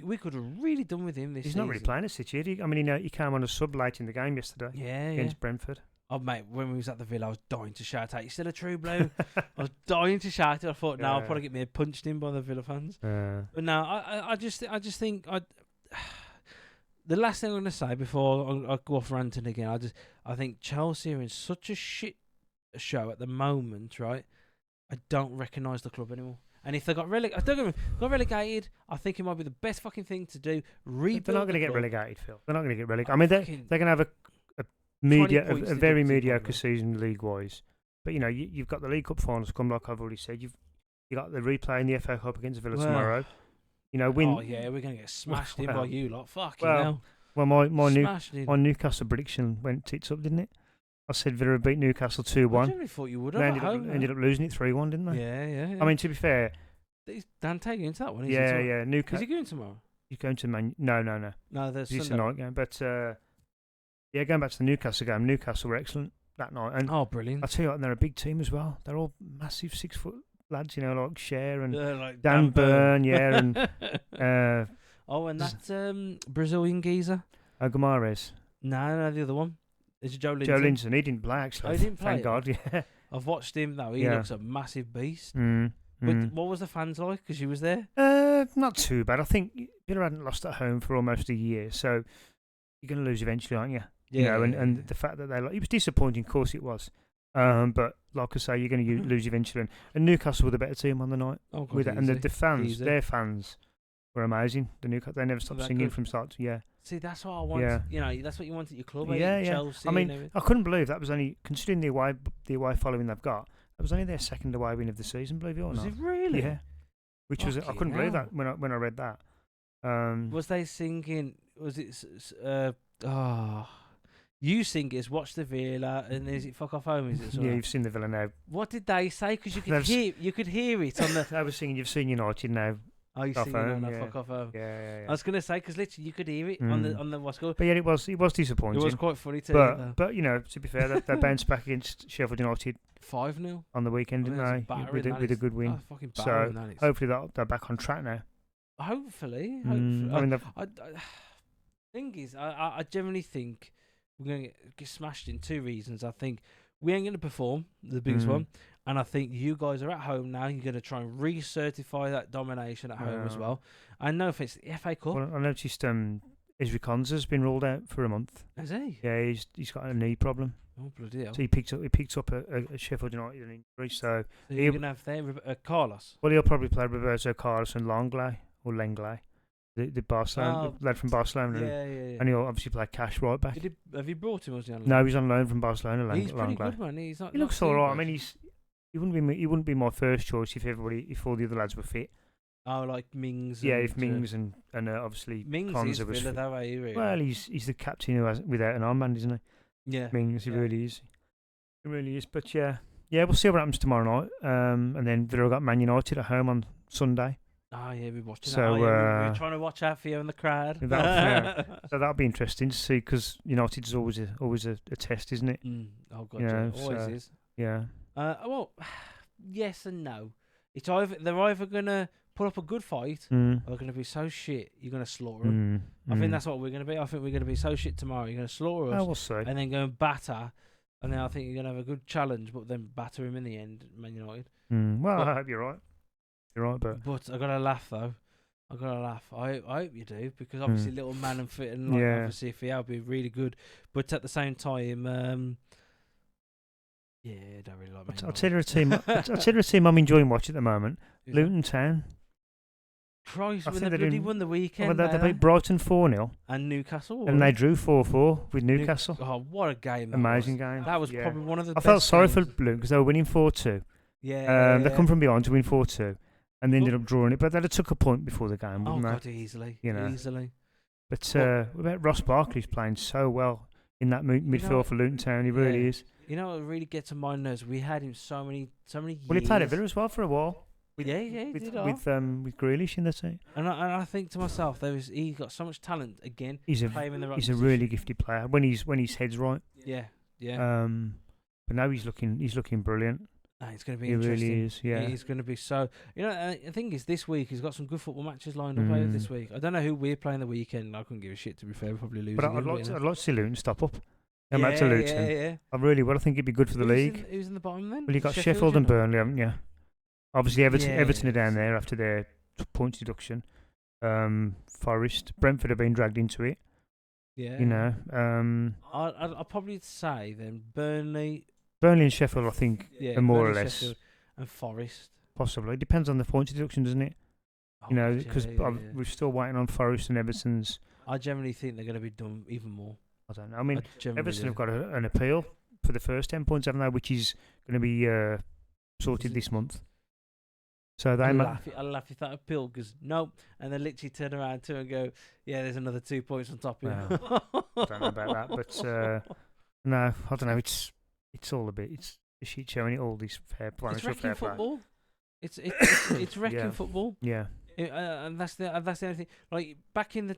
We could have really done with him this season. He's not really playing at City. He came on a sub late in the game yesterday. Yeah, against Brentford. Oh mate, when we was at the Villa, I was dying to shout out. "You still a true blue?" I was dying to shout it. I thought, I'll probably get me punched in by the Villa fans. But no, I just think the last thing I'm going to say before I go off ranting again, I think Chelsea are in such a shit show at the moment, right? I don't recognise the club anymore. And if they got relegated, I think it might be the best fucking thing to do. Rebuild. They're not going to get relegated, Phil. They're not going to get relegated. I mean, they're going to have a very mediocre season league-wise. But, you've got the League Cup finals come, like I've already said. You've got the replay in the FA Cup against Villa tomorrow. Win. Oh, yeah, we're going to get smashed in by you lot. Fucking hell. Well, my Newcastle prediction went tits up, didn't it? I said Villa beat Newcastle 2-1. I generally thought you would have. They ended up losing it 3-1, didn't they? Yeah. I mean, to be fair... Is Dante going to that one? Yeah. Newcastle. Is he going tomorrow? He's going to No, there's it's a night game. But, going back to the Newcastle game, Newcastle were excellent that night. And brilliant. I'll tell you what, they're a big team as well. They're all massive 6-foot lads, like Cher and like Dan Burn, and... and that Brazilian geezer? Gomares. No, the other one. It's Joe Linton. Joe Linton, he didn't play actually. Oh, he didn't play. Thank God, yeah. I've watched him though. He looks a massive beast. But what was the fans like? Because you was there. Not too bad. I think Villa hadn't lost at home for almost a year, so you're going to lose eventually, aren't you? Yeah. And the fact that it was disappointing, of course it was. But like I say, you're going to lose eventually. And Newcastle were the better team on the night. Oh, God, with it. And the fans, Easy. their fans were amazing. The Newcastle, they never stopped singing from start to See, that's what I want. Yeah. You know, that's what you want at your club. Chelsea. I mean, I couldn't believe that was only, considering the away following they've got, that was only their second away win of the season, believe it or not. Was it really? Yeah. Which was, I couldn't believe that when I read that. Was they singing? Was it? You sing is Watch the Villa, and is it Fuck Off Home? Is it? Yeah, you've seen the Villa now. What did they say? Because you could hear it on the. I was singing. You've seen United now. Oh, you singing on that Fuck Off Home? Yeah. I was gonna say because literally you could hear it on the what's called. But yeah, it was disappointing. It was quite funny too. But you know, to be fair, they bounced back against Sheffield United 5-0 on the weekend, didn't they? With a good win. So hopefully they're back on track now. Hopefully. I mean, thing is, I generally think we're going to get smashed in 2 reasons. I think we ain't going to perform, the biggest one, and I think you guys are at home now. You're going to try and recertify that domination at home as well. I know if it's the FA Cup. Well, I noticed Ezri Konsa's been ruled out for a month. Has he? Yeah, he's got a knee problem. Oh, bloody hell. So he picked up a Sheffield United injury. So you're going to have there Carlos? Well, he'll probably play Roberto Carlos and Langley, the Barcelona, the lad from Barcelona. Yeah. And he'll obviously play Cash right back. Have you brought him? Was he on loan? No, he's on loan from Barcelona. He's pretty good, man. He's not. He looks all right. I mean, he wouldn't be my first choice if all the other lads were fit. Oh, like Mings. Yeah, if Mings and obviously Mings Konsa is Villa, though, really. Well, he's the captain who has without an armband, isn't he? Yeah. Mings, he really is. He really is. But yeah, we'll see what happens tomorrow night. And then Villa got Man United at home on Sunday. Oh yeah, we're watching. So we're trying to watch out for you in the crowd. So that'll be interesting to see because United is always a test, isn't it? Oh god, always is. Yeah. Well, yes and no. It's they're either gonna put up a good fight or they're gonna be so shit you're gonna slaughter them. I think that's what we're gonna be. I think we're gonna be so shit tomorrow you're gonna slaughter us. Oh, we'll see. And then go and batter, and then I think you're gonna have a good challenge, but then batter him in the end, Man United. Well, I hope you're right. You're right, but I gotta laugh though. I hope you do because obviously little man and fit and obviously if he'll be really good, but at the same time, I don't really like. I'll tell you a team I'm enjoying watching at the moment. Luton Town. Christ, when they bloody won the weekend. They beat Brighton 4-0 and Newcastle, and they drew 4-4 with Newcastle. Oh, what a game! Amazing game. That was probably one of the. I felt sorry for Luton because they were winning 4-2. Yeah, they come from behind to win 4-2. And they ended up drawing it, but they'd have took a point before the game, wouldn't they? God, easily. Easily. But what about Ross Barkley's playing so well in that midfield for Luton Town. He really is. You know what really gets on my nerves? We had him so many years. Well, he played at Villa as well for a while. He did. With Grealish in the team. And I think to myself, he got so much talent again. He's a really gifted player when his head's right. Yeah. But now he's looking brilliant. It's going to be interesting. He really is, yeah. He's going to be so... You know, the thing is, this week, he's got some good football matches lined up this week. I don't know who we're playing the weekend. I couldn't give a shit, to be fair. We're probably losing. But I'd like to see Luton stop up. Out to Luton. Yeah. I really would. I think it'd be good for the league. Who's in the bottom then? Well, you've got Sheffield and Burnley, haven't you? Obviously, Everton are down there after their points deduction. Forest. Brentford have been dragged into it. Yeah. You know. I'd probably say then Burnley and Sheffield, I think, are more or less. Sheffield and Forest. Possibly. It depends on the points deduction, doesn't it? Because we're still waiting on Forest and Everton's. I generally think they're going to be done even more. I don't know. I mean, Everton have got an appeal for the first 10 points, haven't they? Which is going to be sorted this month. So they I'll laugh if that appeal goes nope, and then literally turn around to and go, yeah, there's another 2 points on top of it. I don't know about that, but no, I don't know. It's all a bit. It's a shit show, and all these financial fair play. Football. It's wrecking football. Yeah. And that's the only thing. Like back in the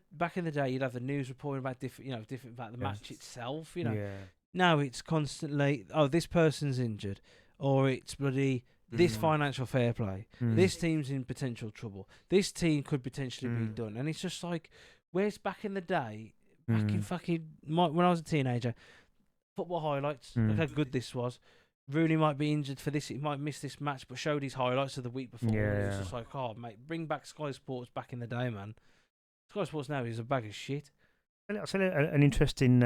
day, you'd have the news reporting about different about the match itself. You know. Yeah. Now it's constantly, this person's injured, or it's bloody this financial fair play. This team's in potential trouble. This team could potentially be done, and it's just like, where's back in the day? Back in fucking when I was a teenager. Football highlights. Look how good this was. Rooney might be injured for this. He might miss this match, but showed his highlights of the week before. Yeah. It's just like, oh, mate, bring back Sky Sports back in the day, man. Sky Sports now is a bag of shit. I'll tell you an interesting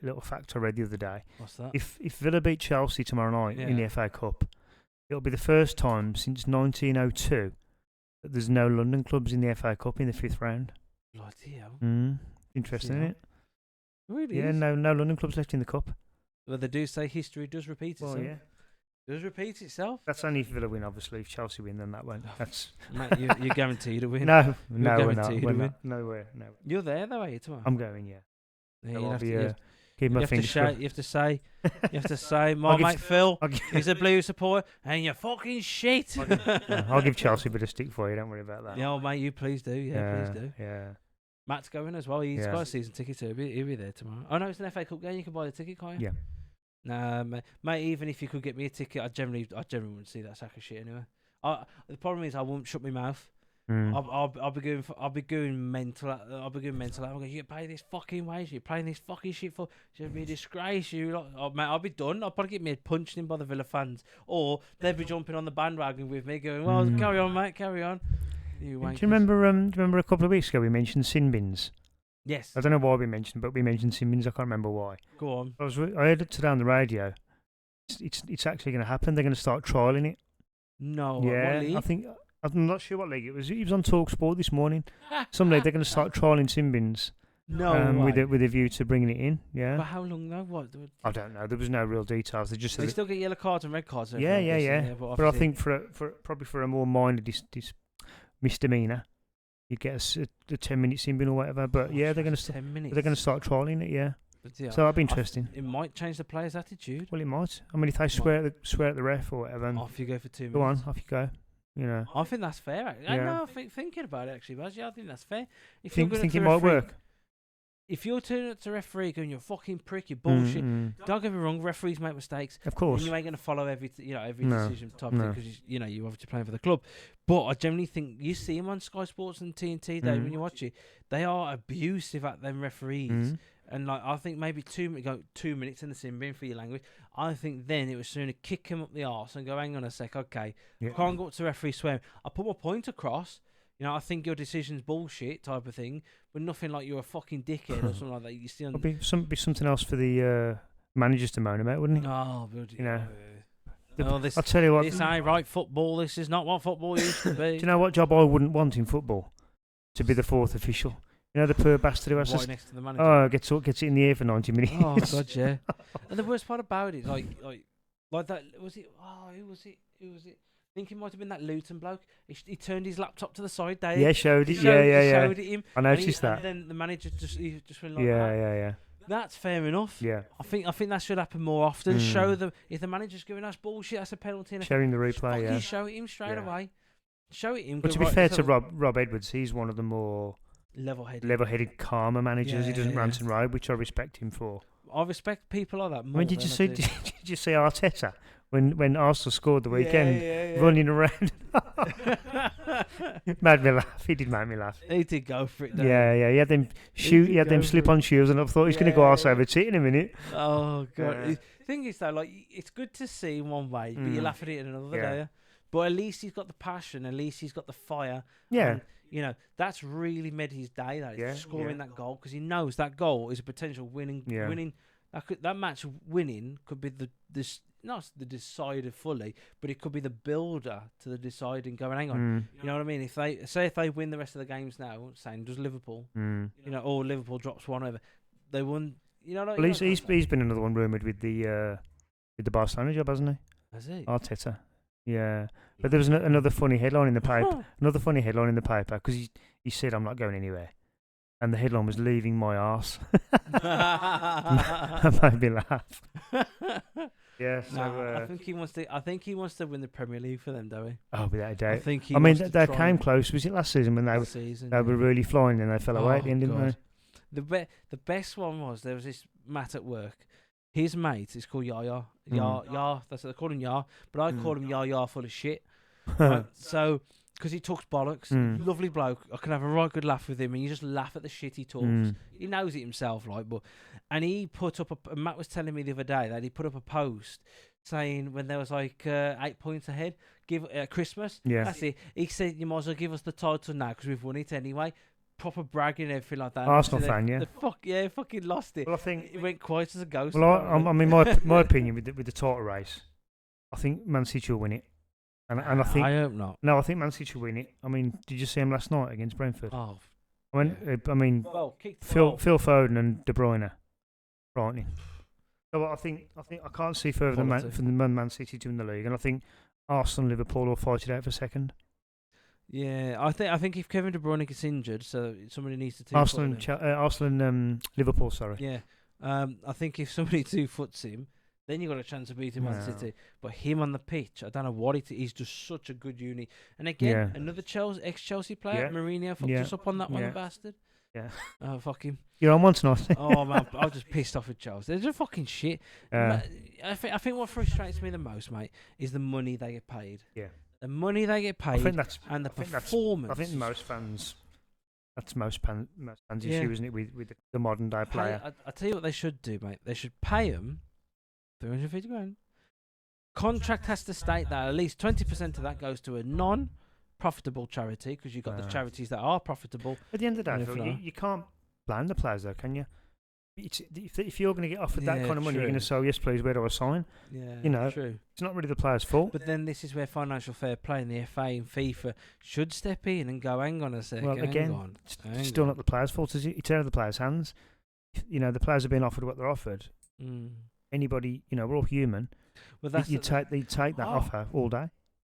little fact I read the other day. What's that? If Villa beat Chelsea tomorrow night in the FA Cup, it'll be the first time since 1902 that there's no London clubs in the FA Cup in the 5th round. Bloody hell. Interesting, isn't it? Really? Yeah, is. no London clubs left in the cup. Well, they do say history does repeat itself. Well, yeah. Does repeat itself? That's only if Villa win, obviously. If Chelsea win, then that won't. That's Mate, you're guaranteed to win. no, You're we're not. guaranteed to We're win. not. Nowhere. No. You're there, though, are you, tomorrow? I'm going. Yeah. Yeah, So you I'll have be to, keep my fingers crossed. you have to say, my mate Phil, he's a Blue supporter, and you're fucking shit. I'll give Chelsea a bit of stick for you. Don't worry about that. Yeah, oh, mate, you please do. Yeah, please do. Yeah. Matt's going as well. He's got a season ticket too. He'll be there tomorrow. Oh no, it's an FA Cup game. You can buy the ticket, can't you? Yeah. Nah, mate. Even if you could get me a ticket, I generally wouldn't see that sack of shit anyway. The problem is I won't shut my mouth. I'll be going mental. I'll be going mental. I'm going, you pay this fucking wage. You're playing this fucking shit for. Should be a disgrace. Mate, I'll be done. I'll probably get me punched in by the Villa fans, or they'll be jumping on the bandwagon with me, going, "Well, carry on, mate, carry on." Do you remember a couple of weeks ago we mentioned sin bins? Yes. I don't know why we mentioned, but we mentioned sin bins. I can't remember why. Go on. I heard it today on the radio. It's actually going to happen. They're going to start trialling it. No. Yeah, I'm not sure what league it was. He was on Talk Sport this morning. Some league they're going to start trialling sin bins. No. With a view to bringing it in. Yeah. But how long though? What? I don't know. There was no real details. They just they still get yellow cards and red cards. Yeah. But I think probably for a more minor misdemeanor, you'd get a 10-minute sin bin or whatever. But they're going to 10 minutes. They're going to start trialling it. Yeah. So that'll be interesting. It might change the players' attitude. Well, it might. I mean, if they swear at the ref or whatever, off you go for 2 minutes. Go on, off you go. You know. I think that's fair. I think thinking about it actually, Baz, I think that's fair. If think it might work. If you're turning up to referee going, you're a fucking prick, you're bullshit. Don't get me wrong, referees make mistakes. Of course. And you ain't going to follow every decision type thing because you're obviously playing for the club. But I generally think you see them on Sky Sports and TNT Day when you watch it, they are abusive at them referees. And like I think maybe 2 minutes in the sin bin for your language. I think then it was sooner kick him up the arse and go, hang on a sec, okay, I can't go up to the referee swearing. I put my point across. I think your decision's bullshit type of thing, but nothing like you're a fucking dickhead or something like that. You see on be something else for the managers to moan about, wouldn't it? Oh, I'll tell you what. This ain't right football. This is not what football used to be. Do you know what job I wouldn't want in football? To be the fourth official. You know the poor bastard who has right next to the manager. Gets it in the air for 90 minutes. Oh god, yeah. And the worst part about it, like that, was it? Oh, who was it? I think it might have been that Luton bloke. He turned his laptop to the side there. Yeah, showed it. Showed it him. I noticed that. And then the manager just went like that. Yeah. That's fair enough. Yeah. I think that should happen more often. Show them if the manager's going, that's bullshit, that's a penalty. Showing the replay, yeah. Show it him straight away. Show it him. But to be fair to Rob Edwards, he's one of the more level-headed, calmer managers. He doesn't rant and rave, which I respect him for. I respect people like that more. Did you see Arteta when Arsenal scored the weekend, running around? Made me laugh. He did make me laugh. He did go for it. Yeah. He had them slip-on shoes, and I thought he's going to go arse over tit in a minute. Oh god. The thing is though, like it's good to see in one way, but you laugh at it in another day. But at least he's got the passion. At least he's got the fire. Yeah. And, that's really made his day. Scoring that goal because he knows that goal is a potential winning. That match winning could be not the decider fully, but it could be the builder to the deciding. Going, hang on, you know what I mean? If they win the rest of the games now, saying does Liverpool, or Liverpool drops one over, they won. Well, he's been another one rumoured with the Barcelona job, hasn't he? Has he? Arteta. Yeah, but there was another funny headline in the paper. Another funny headline in the paper because he said I'm not going anywhere, and the headline was leaving my arse. That made me laugh. Yeah, so I think he wants to win the Premier League for them, don't he? Oh, without a doubt. They came close. Was it last season when they were really flying and they fell away at the end, didn't they? The best one was there was this Matt at work. His mate is called Yaya. That's what they call him, Yar. But I call him Yaya full of shit. Right? So, because he talks bollocks. Lovely bloke. I can have a right good laugh with him, and you just laugh at the shit he talks. He knows it himself, like. And he put up Matt was telling me the other day that he put up a post saying when there was like 8 points ahead, give Christmas. Yeah. That's it. He said you might as well give us the title now because we've won it anyway. Proper bragging and everything like that. Arsenal So fan, yeah. Fucking lost it. Well, I think It went quiet as a ghost. Well, I mean, my opinion with the title race, I think Man City will win it, and I think I hope not. no, I think Man City will win it. I mean, did you see him last night against Brentford? Oh, I mean, well, Phil Foden and De Bruyne, frightening. So I think I can't see further than Man City to win the league, and I think Arsenal and Liverpool will fight it out for second. Yeah, I think if Kevin De Bruyne gets injured, so somebody needs to Arsenal and Liverpool, sorry. Yeah, I think if somebody 2-foots him, then you got a chance of beating Man City. But him on the pitch, I don't know what it is. He's just such a good unit. And again, another ex-Chelsea player, Mourinho, fucked us up on that one, the bastard. Yeah. Oh, fuck him. You're on one tonight. Oh, man, I was just pissed off with Chelsea. They're just fucking shit. I think what frustrates me the most, mate, is the money they get paid. Yeah. The money they get paid and the performance. I think most fans, that's most fans' issue, isn't it, with the modern day player? I tell you what they should do, mate. They should pay them 350 grand. Contract has to state that at least 20% of that goes to a non-profitable charity, because you've got the charities that are profitable. At the end of the day, Phil, you can't blame the players, though, can you? If you're going to get offered that kind of money, you're going to say, yes, please, where do I sign? Yeah, true. It's not really the player's fault. But then this is where financial fair play and the FA and FIFA should step in and go, hang on a second. Well, again, it's still not the player's fault, is it? It's out of the players' hands. The players are being offered what they're offered. Anybody, we're all human. Well, you take that offer all day.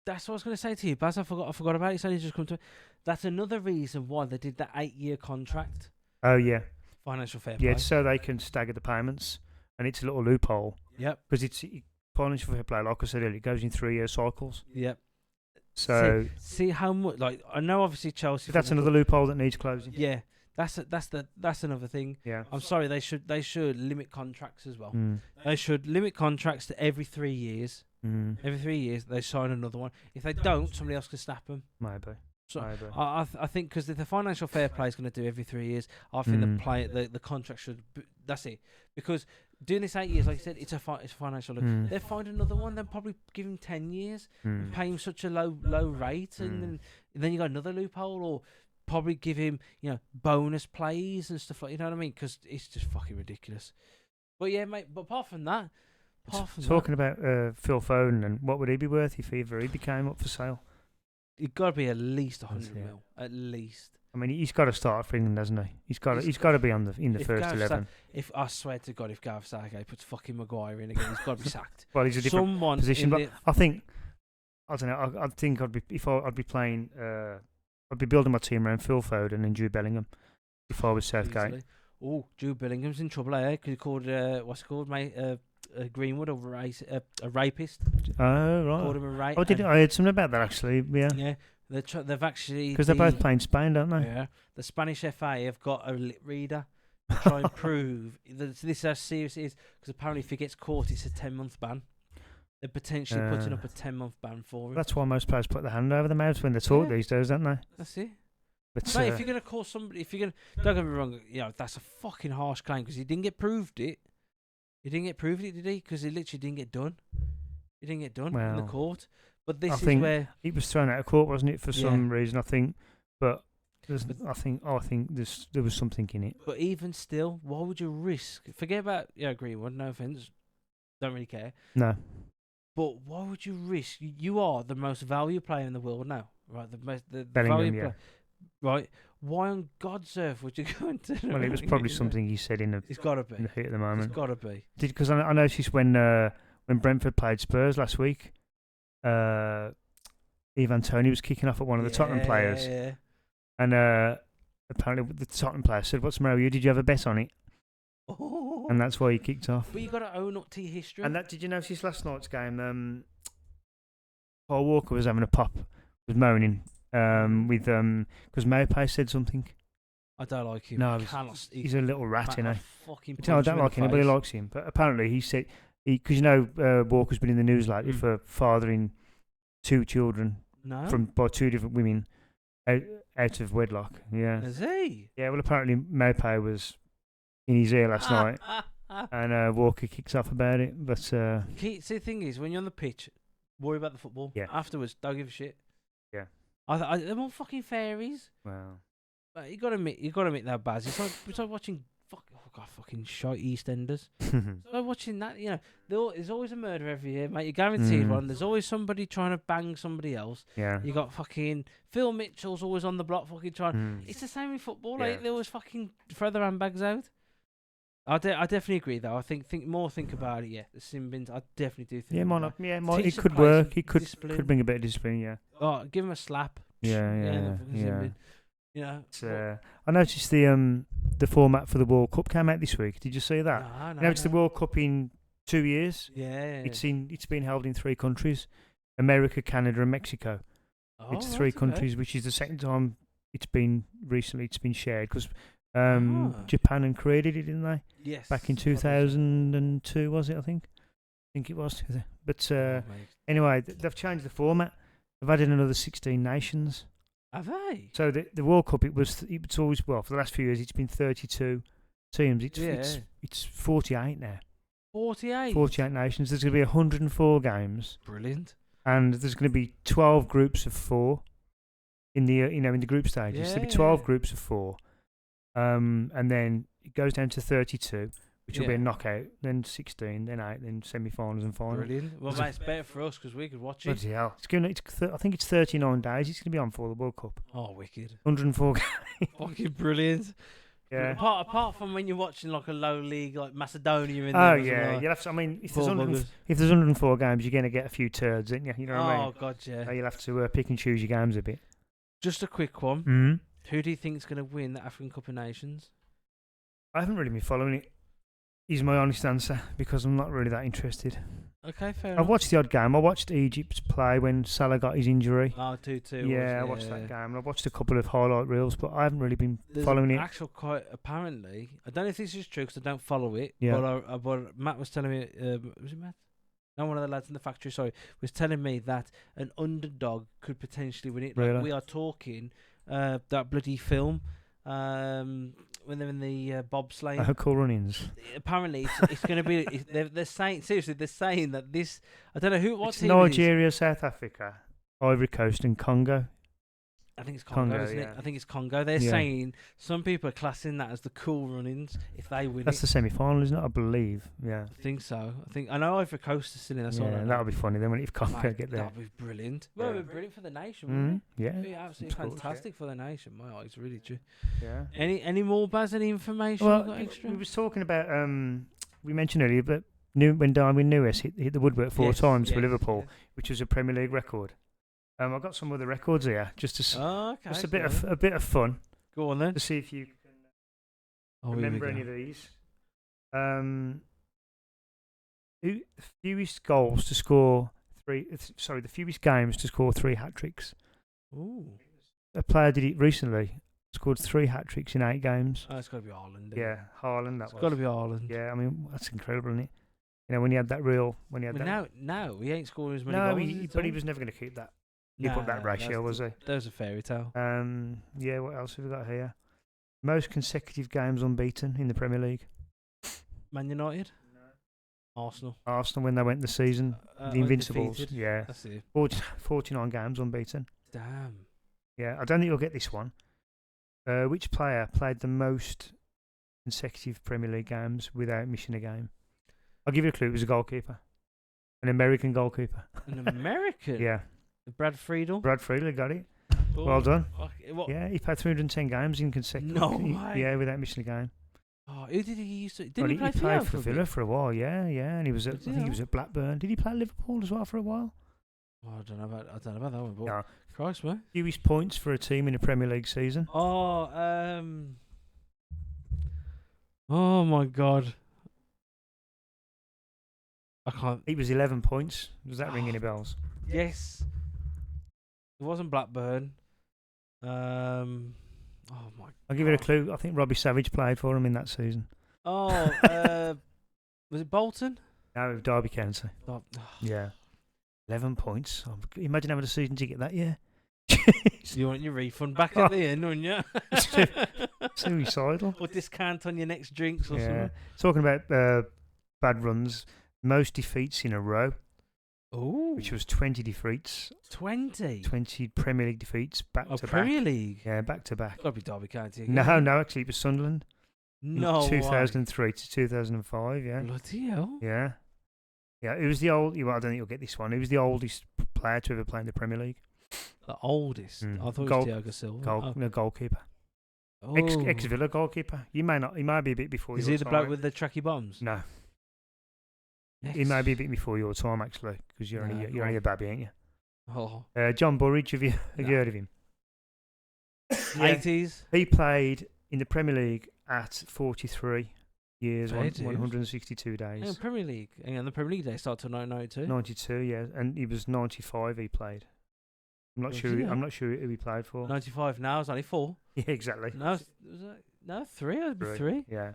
That's what I was going to say to you, Baz. I forgot about it. It's only just come to me. That's another reason why they did that 8-year contract. Oh, yeah. Financial fair play. Yeah, so they can stagger the payments, and it's a little loophole. Yep. Because it's financial fair play, like I said earlier, it goes in 3-year cycles. Yep. So see how much. Like, I know, obviously Chelsea. That's another loophole that needs closing. Yeah, that's another thing. Yeah. I'm sorry. They should limit contracts as well. They should limit contracts to every 3 years. Every 3 years they sign another one. If they don't, somebody else can snap them. Maybe. So I think because the financial fair play is going to do every 3 years, I think the contract should. That's it. Because doing this 8 years, like I said, it's financial. They'll find another one. They'll probably give him 10 years and pay him such a low rate, and then you got another loophole, or probably give him bonus plays and stuff like, you know what I mean? Because it's just fucking ridiculous. But yeah, mate. But apart from that, talking about Phil Foden, and what would he be worth if he became up for sale? He's got to be at least 100 mil, at least. I mean, he's got to start for England, hasn't he? He's got to be in the first 11. If I swear to God, if Gareth Southgate puts fucking Maguire in again, he's got to be sacked. Well, he's a different position, but I don't know. I think I'd be playing. I'd be building my team around Phil Foden and Jude Bellingham if I was Southgate. Oh, Jude Bellingham's in trouble, eh? Because he called what's it called, mate? Greenwood a rapist. Oh, right. Called him a rape. I heard something about that, actually. Yeah. Yeah. They've actually... Because they're both playing Spain, don't they? Yeah. The Spanish FA have got a lip reader to try and prove that this is how serious it is. Because apparently if he gets caught, it's a 10-month ban. They're potentially putting up a 10-month ban for him. That's why most players put their hand over the mouth when they talk these days, don't they? That's it. But mate, if you're going to call somebody... Don't get me wrong, that's a fucking harsh claim because he didn't get proved it. He didn't get proved it, did he? Because he literally didn't get done. He didn't get done in the court. But this is where he was thrown out of court, wasn't it, for some reason? I think, but I think there was something in it. But even still, why would you risk? Forget about Greenwood. No offense, don't really care. No. But why would you risk? You are the most valued player in the world now, right? The Bellingham, player, right? Why on God's earth would you go into? Well, it was probably something he said in the. It's got to be. In the heat at the moment. It's got to be. Because I noticed when Brentford played Spurs last week, Ivan Toney was kicking off at one of the Tottenham players. Yeah. And apparently the Tottenham player said, "What's the matter with you? Did you have a bet on it?" Oh. And that's why he kicked off. But you got to own up to your history. And did you notice last night's game? Paul Walker was having a pop, was moaning with because Maupay said something. I don't like him. No, he's a little rat, you know. I don't like anybody likes him, but apparently he said because Walker's been in the news lately for fathering 2 children by 2 different women out of wedlock. Yeah. Is he? Yeah. Well, apparently Maupay was in his ear last night, and Walker kicks off about it. But see, the thing is, when you're on the pitch, worry about the football. Yeah. Afterwards, don't give a shit. Yeah. They're all fucking fairies. Wow. But you gotta admit that, Baz. It's like watching fucking shite EastEnders. So watching that, there's always a murder every year, mate. You're guaranteed one. There's always somebody trying to bang somebody else. Yeah. You got fucking Phil Mitchell's always on the block, fucking trying. It's the same with football. Like they always fucking throw their handbags out. I definitely agree though. I think about it. Yeah, the sin bins. I definitely do think. It could work. It could bring a bit of discipline. Yeah. Oh, give him a slap. Yeah. I noticed the format for the World Cup came out this week. Did you see that? No. It's the World Cup in 2 years. Yeah. It's been held in 3 countries: America, Canada, and Mexico. It's 3 countries, which is the second time it's been shared because Japan and Korea did it, didn't they? Yes. Back in 2002, was it? I think it was. But anyway, they've changed the format. They've added another 16 nations. Have they? So the World Cup, it's always, well, for the last few years, it's been 32 teams. It's 48 now. 48? 48 nations. There's going to be 104 games. Brilliant. And there's going to be 12 groups of 4 in the in the group stages. There'll be 12 groups of 4. And then it goes down to 32, which will be a knockout, then 16, then 8, then semi-finals and finals. Brilliant. Well, mate, it's better for us because we could watch it. Bloody hell. I think it's 39 days. It's going to be on for the World Cup. Oh, wicked. 104 games. Fucking brilliant. Yeah. Apart from when you're watching like a low league like Macedonia in there. Oh yeah, you'll have to. I mean, if there's 104 games, you're going to get a few turds, aren't you? You know what I mean? Oh god, yeah. So you'll have to pick and choose your games a bit. Just a quick one. Mm-hmm. Who do you think is going to win the African Cup of Nations? I haven't really been following it. Is my honest answer because I'm not really that interested. Okay, fair enough. I've watched the odd game. I watched Egypt play when Salah got his injury. Oh, 2-2. Yeah, I watched that game. And I watched a couple of highlight reels, but I haven't really been following it. Apparently, I don't know if this is true because I don't follow it. Yeah. But Matt was telling me, was it Matt? No, one of the lads in the factory, sorry, was telling me that an underdog could potentially win it. Really? Like we are talking that bloody film when they're in the bobsleigh. Cool runnings. Apparently, it's going to be. They're saying seriously. They're saying that this. I don't know who. What it's team Nigeria, South Africa, Ivory Coast, and Congo. I think it's Congo, isn't it? I think it's Congo. They're saying some people are classing that as the cool runnings if they win. That's the semi-final, isn't it? I believe. Yeah. I think so. I know Ivory Coast is still in. That's all. Yeah, that'll be funny then when if Congo get there. That'll be brilliant. Well, it'll be brilliant for the nation. Wouldn't it? Yeah. It'd be absolutely fantastic for the nation. My eyes, really true. Yeah. Any more, Baz? Any information? Well, got extra? we was talking about we mentioned earlier, but when Darwin Nunes hit the woodwork 4 times for Liverpool, which was a Premier League record. I've got some other records here, just a bit of fun. Go on then. To see if you can remember any of these. The fewest games to score 3 hat-tricks. Ooh. A player did it recently. Scored 3 hat-tricks in 8 games. Oh, it's got to be Haaland. Yeah, Haaland. It's got to be Haaland. Yeah, I mean that's incredible, isn't it? You know when he had that reel, now he ain't scoring as many goals. But he was never going to keep that. Keep up that ratio, was he? That was a fairy tale. Yeah. What else have we got here? Most consecutive games unbeaten in the Premier League. Man United. No. Arsenal when they went the season, the Invincibles. Undefeated. Yeah. That's it. 49 games unbeaten. Damn. Yeah, I don't think you'll get this one. Which player played the most consecutive Premier League games without missing a game? I'll give you a clue. It was a goalkeeper, an American goalkeeper. An American. Yeah. Brad Friedel. Brad Friedel got it. Oh, well done. What? Yeah, he played 310 games in consecutive. No way. Yeah, without missing a game. Oh, who did he used to? Did he play for Villa for a while? Yeah, and he was at. I think he was at Blackburn. Did he play at Liverpool as well for a while? Oh, I don't know about that one. But no. Christ, man. Fewest points for a team in a Premier League season. Oh, oh my God. I can't. It was 11 points. Does that ring any bells? Yes. It wasn't Blackburn. Oh my. I'll give it a clue. I think Robbie Savage played for him in that season. Oh, was it Bolton? No, Derby County. Oh. Yeah. 11 points. Imagine having a season ticket that year. You want your refund back at the end, wouldn't you? Suicidal. Or discount on your next drinks or something. Talking about bad runs, most defeats in a row. Ooh. Which was 20 defeats. 20? 20 Premier League defeats back to back. Premier League? Yeah, back to back. Got to be Derby County again. No, actually, it was Sunderland. No, 2003 to 2005, yeah. Bloody hell. Yeah. Yeah, it was the old... Well, I don't think you'll get this one. It was the oldest player to ever play in the Premier League. The oldest? I thought it was Thiago Silva. No, goalkeeper. Oh. Ex-Villa goalkeeper. He might be a bit before your time. Is he the bloke with the tracky bums? No. He may be a bit before your time, actually, because you're only a baby, ain't you? Oh. John Burridge, have you heard of him? 80s? He played in the Premier League at 43 years, 162 days. Hang on, Premier League. Hang on, the Premier League days start till 1992? 92, yeah. And he was 95 he played. I'm not sure who he played for. 95 now, it's only 4. Yeah, exactly. No, 3? It'd be 3. Yeah.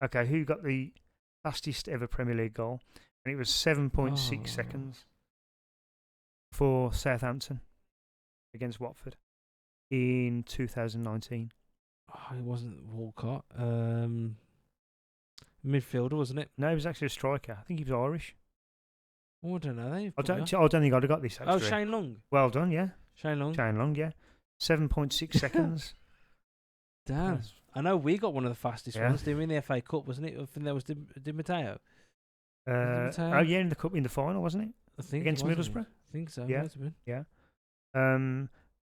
Okay, who got the fastest ever Premier League goal? And it was 7.6 seconds for Southampton against Watford in 2019. Oh, it wasn't Walcott. Midfielder, wasn't it? No, he was actually a striker. I think he was Irish. Oh, I don't know. I don't think I'd have got this, actually. Oh, Shane Long. Well done, yeah. Shane Long, yeah. 7.6 seconds. Damn. Yes. I know we got one of the fastest ones, didn't we, in the FA Cup, wasn't it? I think that was Di Matteo. In the cup, in the final, wasn't it? I think against Middlesbrough. I think so. Yeah, yeah.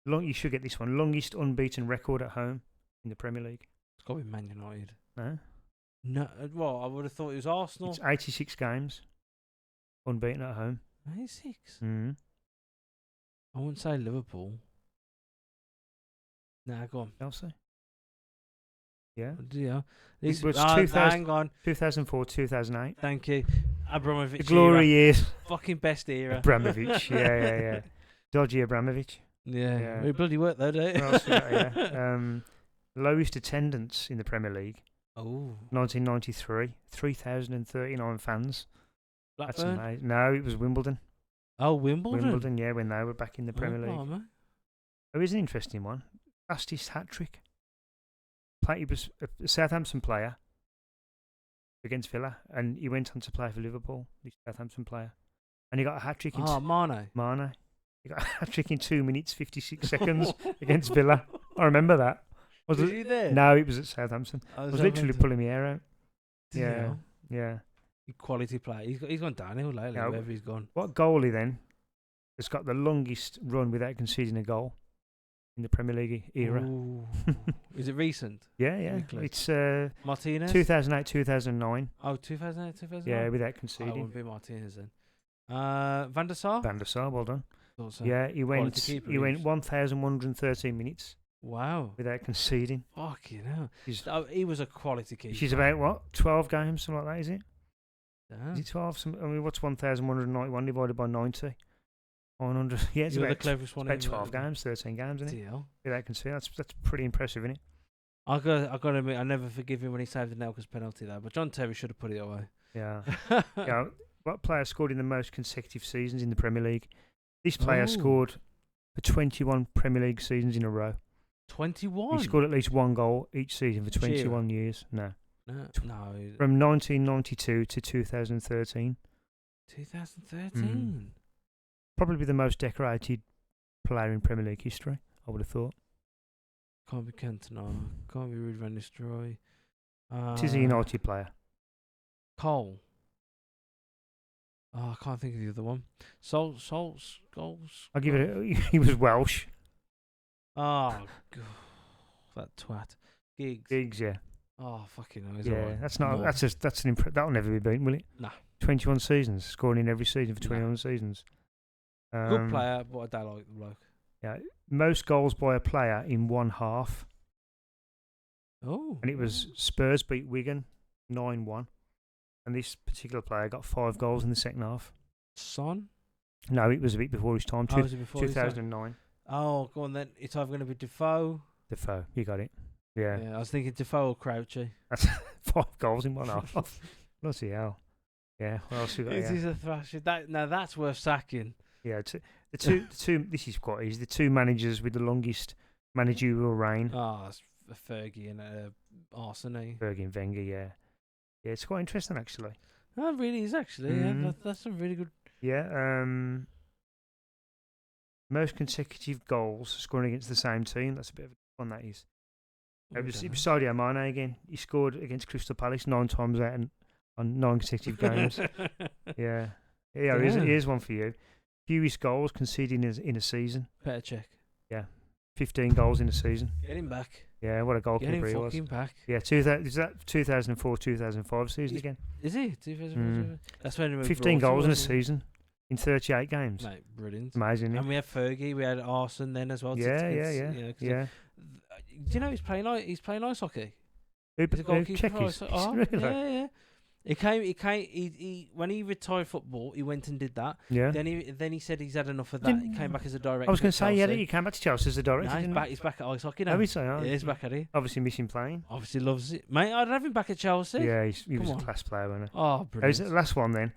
You should get this one. Longest unbeaten record at home in the Premier League. It's got to be Man United. No, well, I would have thought it was Arsenal. It's 86 games unbeaten at home. 86. Mm-hmm. I wouldn't say Liverpool. Nah, go on. Chelsea. Yeah. Yeah. It was hang on. 2004, 2008. Thank you. Abramovich. The glory years. Fucking best era. Abramovich. yeah. Dodgy Abramovich. Yeah. We bloody work though, don't What else we got here? Lowest attendance in the Premier League. Oh. 1993. 3,039 fans. Blackburn? That's amazing. No, it was Wimbledon. Oh, Wimbledon? Wimbledon, yeah, when they were back in the Premier League. Man. Oh, here's an interesting one. Fastest hat-trick. He was a Southampton player against Villa, and he went on to play for Liverpool, the Southampton player. And he got a hat-trick in... Mane. He got a hat-trick in 2 minutes, 56 seconds against Villa. I remember that. Was he there? No, it was at Southampton. I was literally pulling my hair out. Yeah. Quality player. He's gone downhill lately, wherever he's gone. What goalie then has got the longest run without conceding a goal in the Premier League era? Is it recent? Yeah. It's Martinez? 2008, 2009. Oh, 2008, 2009? Yeah, without conceding. I wouldn't be Martinez then. Van der Sar? Van der Sar, well done. So. Yeah, he went 1,113 minutes. Wow. Without conceding. Fucking hell. He was a quality keeper. She's about, what, 12 games, something like that, is it? Damn. Is it 12? What's 1,191 divided by 90? 100. Yeah, it's You're the cleverest one. About 12 games, 13 games, isn't it? DL. Without conceding. That's pretty impressive, isn't it? I got to admit, I never forgive him when he saved the Nelkers penalty, though. But John Terry should have put it away. Yeah. What player scored in the most consecutive seasons in the Premier League? This player scored for 21 Premier League seasons in a row. 21? He scored at least one goal each season for 21 years. No. From 1992 to 2013. 2013? Probably the most decorated player in Premier League history, I would have thought. Can't be Cantona. Can't be Ruud van Nistelrooy. It is a United player. Cole. Oh, I can't think of the other one. Goals. I'll give it. He was Welsh. Oh, God. That twat. Giggs, yeah. Oh, fucking hell. Yeah, that's not. That's an that'll never be beaten, will it? Nah. 21 seasons, scoring in every season for 21 seasons. Good player, but I don't like the bloke. Yeah, most goals by a player in one half. Oh. And it was Spurs beat Wigan 9-1. And this particular player got 5 goals in the second half. Son? No, it was a bit before his time. Was it before 2009. Oh, go on then. It's either going to be Defoe. Defoe, you got it. Yeah. I was thinking Defoe or Crouchy. That's 5 goals in one half. Bloody hell. Yeah, what else we got? This is a thrasher. That's worth sacking. Yeah, the two. This is quite easy. The two managers with the longest managerial reign. Oh, Fergie and Arsene. Fergie and Wenger, yeah. Yeah, it's quite interesting, actually. Oh, it really is, actually. Yeah, that's a really good... Yeah, most consecutive goals scoring against the same team. That's a bit of a fun, that is. It was Sadio Mane again. He scored against Crystal Palace 9 times out on 9 consecutive games. Yeah. Yeah, here's one for you. Fewest goals conceded in a season. Better check. Yeah. 15 goals in a season. Get him back. Yeah, what a goalkeeper he was. Get him back. Yeah, is that 2004-2005 season again? Is he? 2004? That's when he was 15 goals in a season in 38 games. Mate, brilliant. Amazing. And we had Fergie, we had Arsene then as well. Yeah. Do you know he's playing ice hockey? Who He's a goalkeeper. Really? Yeah. He when he retired football, he went and did that. Yeah. Then he said he's had enough of that. He came back as a director. I was going to say, he came back to Chelsea as a director. No, he's back at ice hockey now. Yeah, he's back at it. Obviously missing playing. Obviously loves it, mate. I'd have him back at Chelsea. Yeah, he was a class player, wasn't he? Oh, brilliant. The last one then.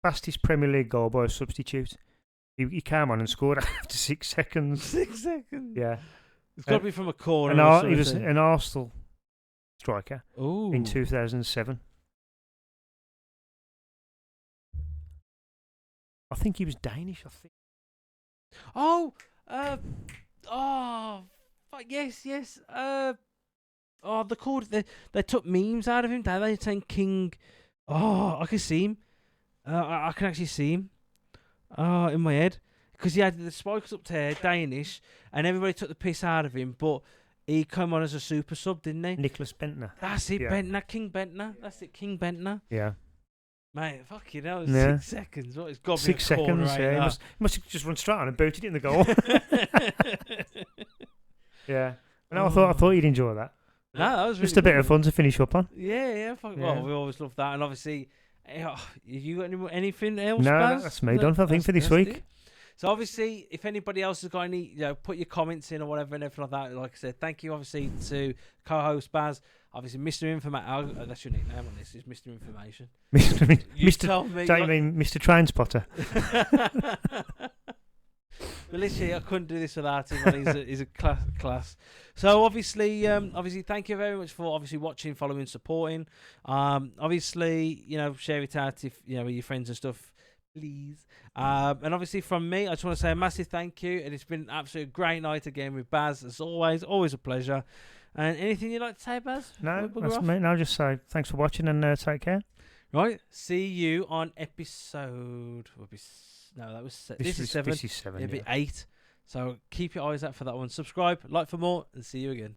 Fastest Premier League goal by a substitute. He came on and scored after 6 seconds. 6 seconds. Yeah. It's got to be from a corner. He was an Arsenal striker in 2007. I think he was Danish. Yes. They took memes out of him. They saying King. Oh, I can see him. I can actually see him. In my head, because he had the spikes up there, Danish, and everybody took the piss out of him. But he came on as a super sub, didn't he? Nicholas Bentner. That's it, yeah. Bentner, King Bentner. That's it, King Bentner. Yeah. Mate, fuck you know, 6 seconds. What? It's got 6 seconds. Yeah, he must have just run straight on and booted it in the goal. Yeah. No, I thought you'd enjoy that. No, that was really just a bit of fun to finish up on. Yeah. Well, we always love that, and obviously, you got anything else? No, Baz? that's me done. I think for this week. It. So obviously, if anybody else has got any, put your comments in or whatever and everything like that. Like I said, thank you obviously to co-host Baz. Obviously, Mr. Information. That's your nickname on this. Is Mr. Information. Mr. Told me. Don't you mean Mr. Train Spotter? But literally, I couldn't do this without him. Man. He's a class. So obviously, thank you very much for obviously watching, following, supporting. Obviously, share it out if with your friends and stuff, please. And obviously from me, I just want to say a massive thank you. And it's been an absolute great night again with Baz. As always a pleasure. And anything you'd like to say, Baz? No, that's me. No, just say thanks for watching and take care. Right, see you on episode. This is 7. This is 7. It'll be 8. So keep your eyes out for that one. Subscribe, like for more, and see you again.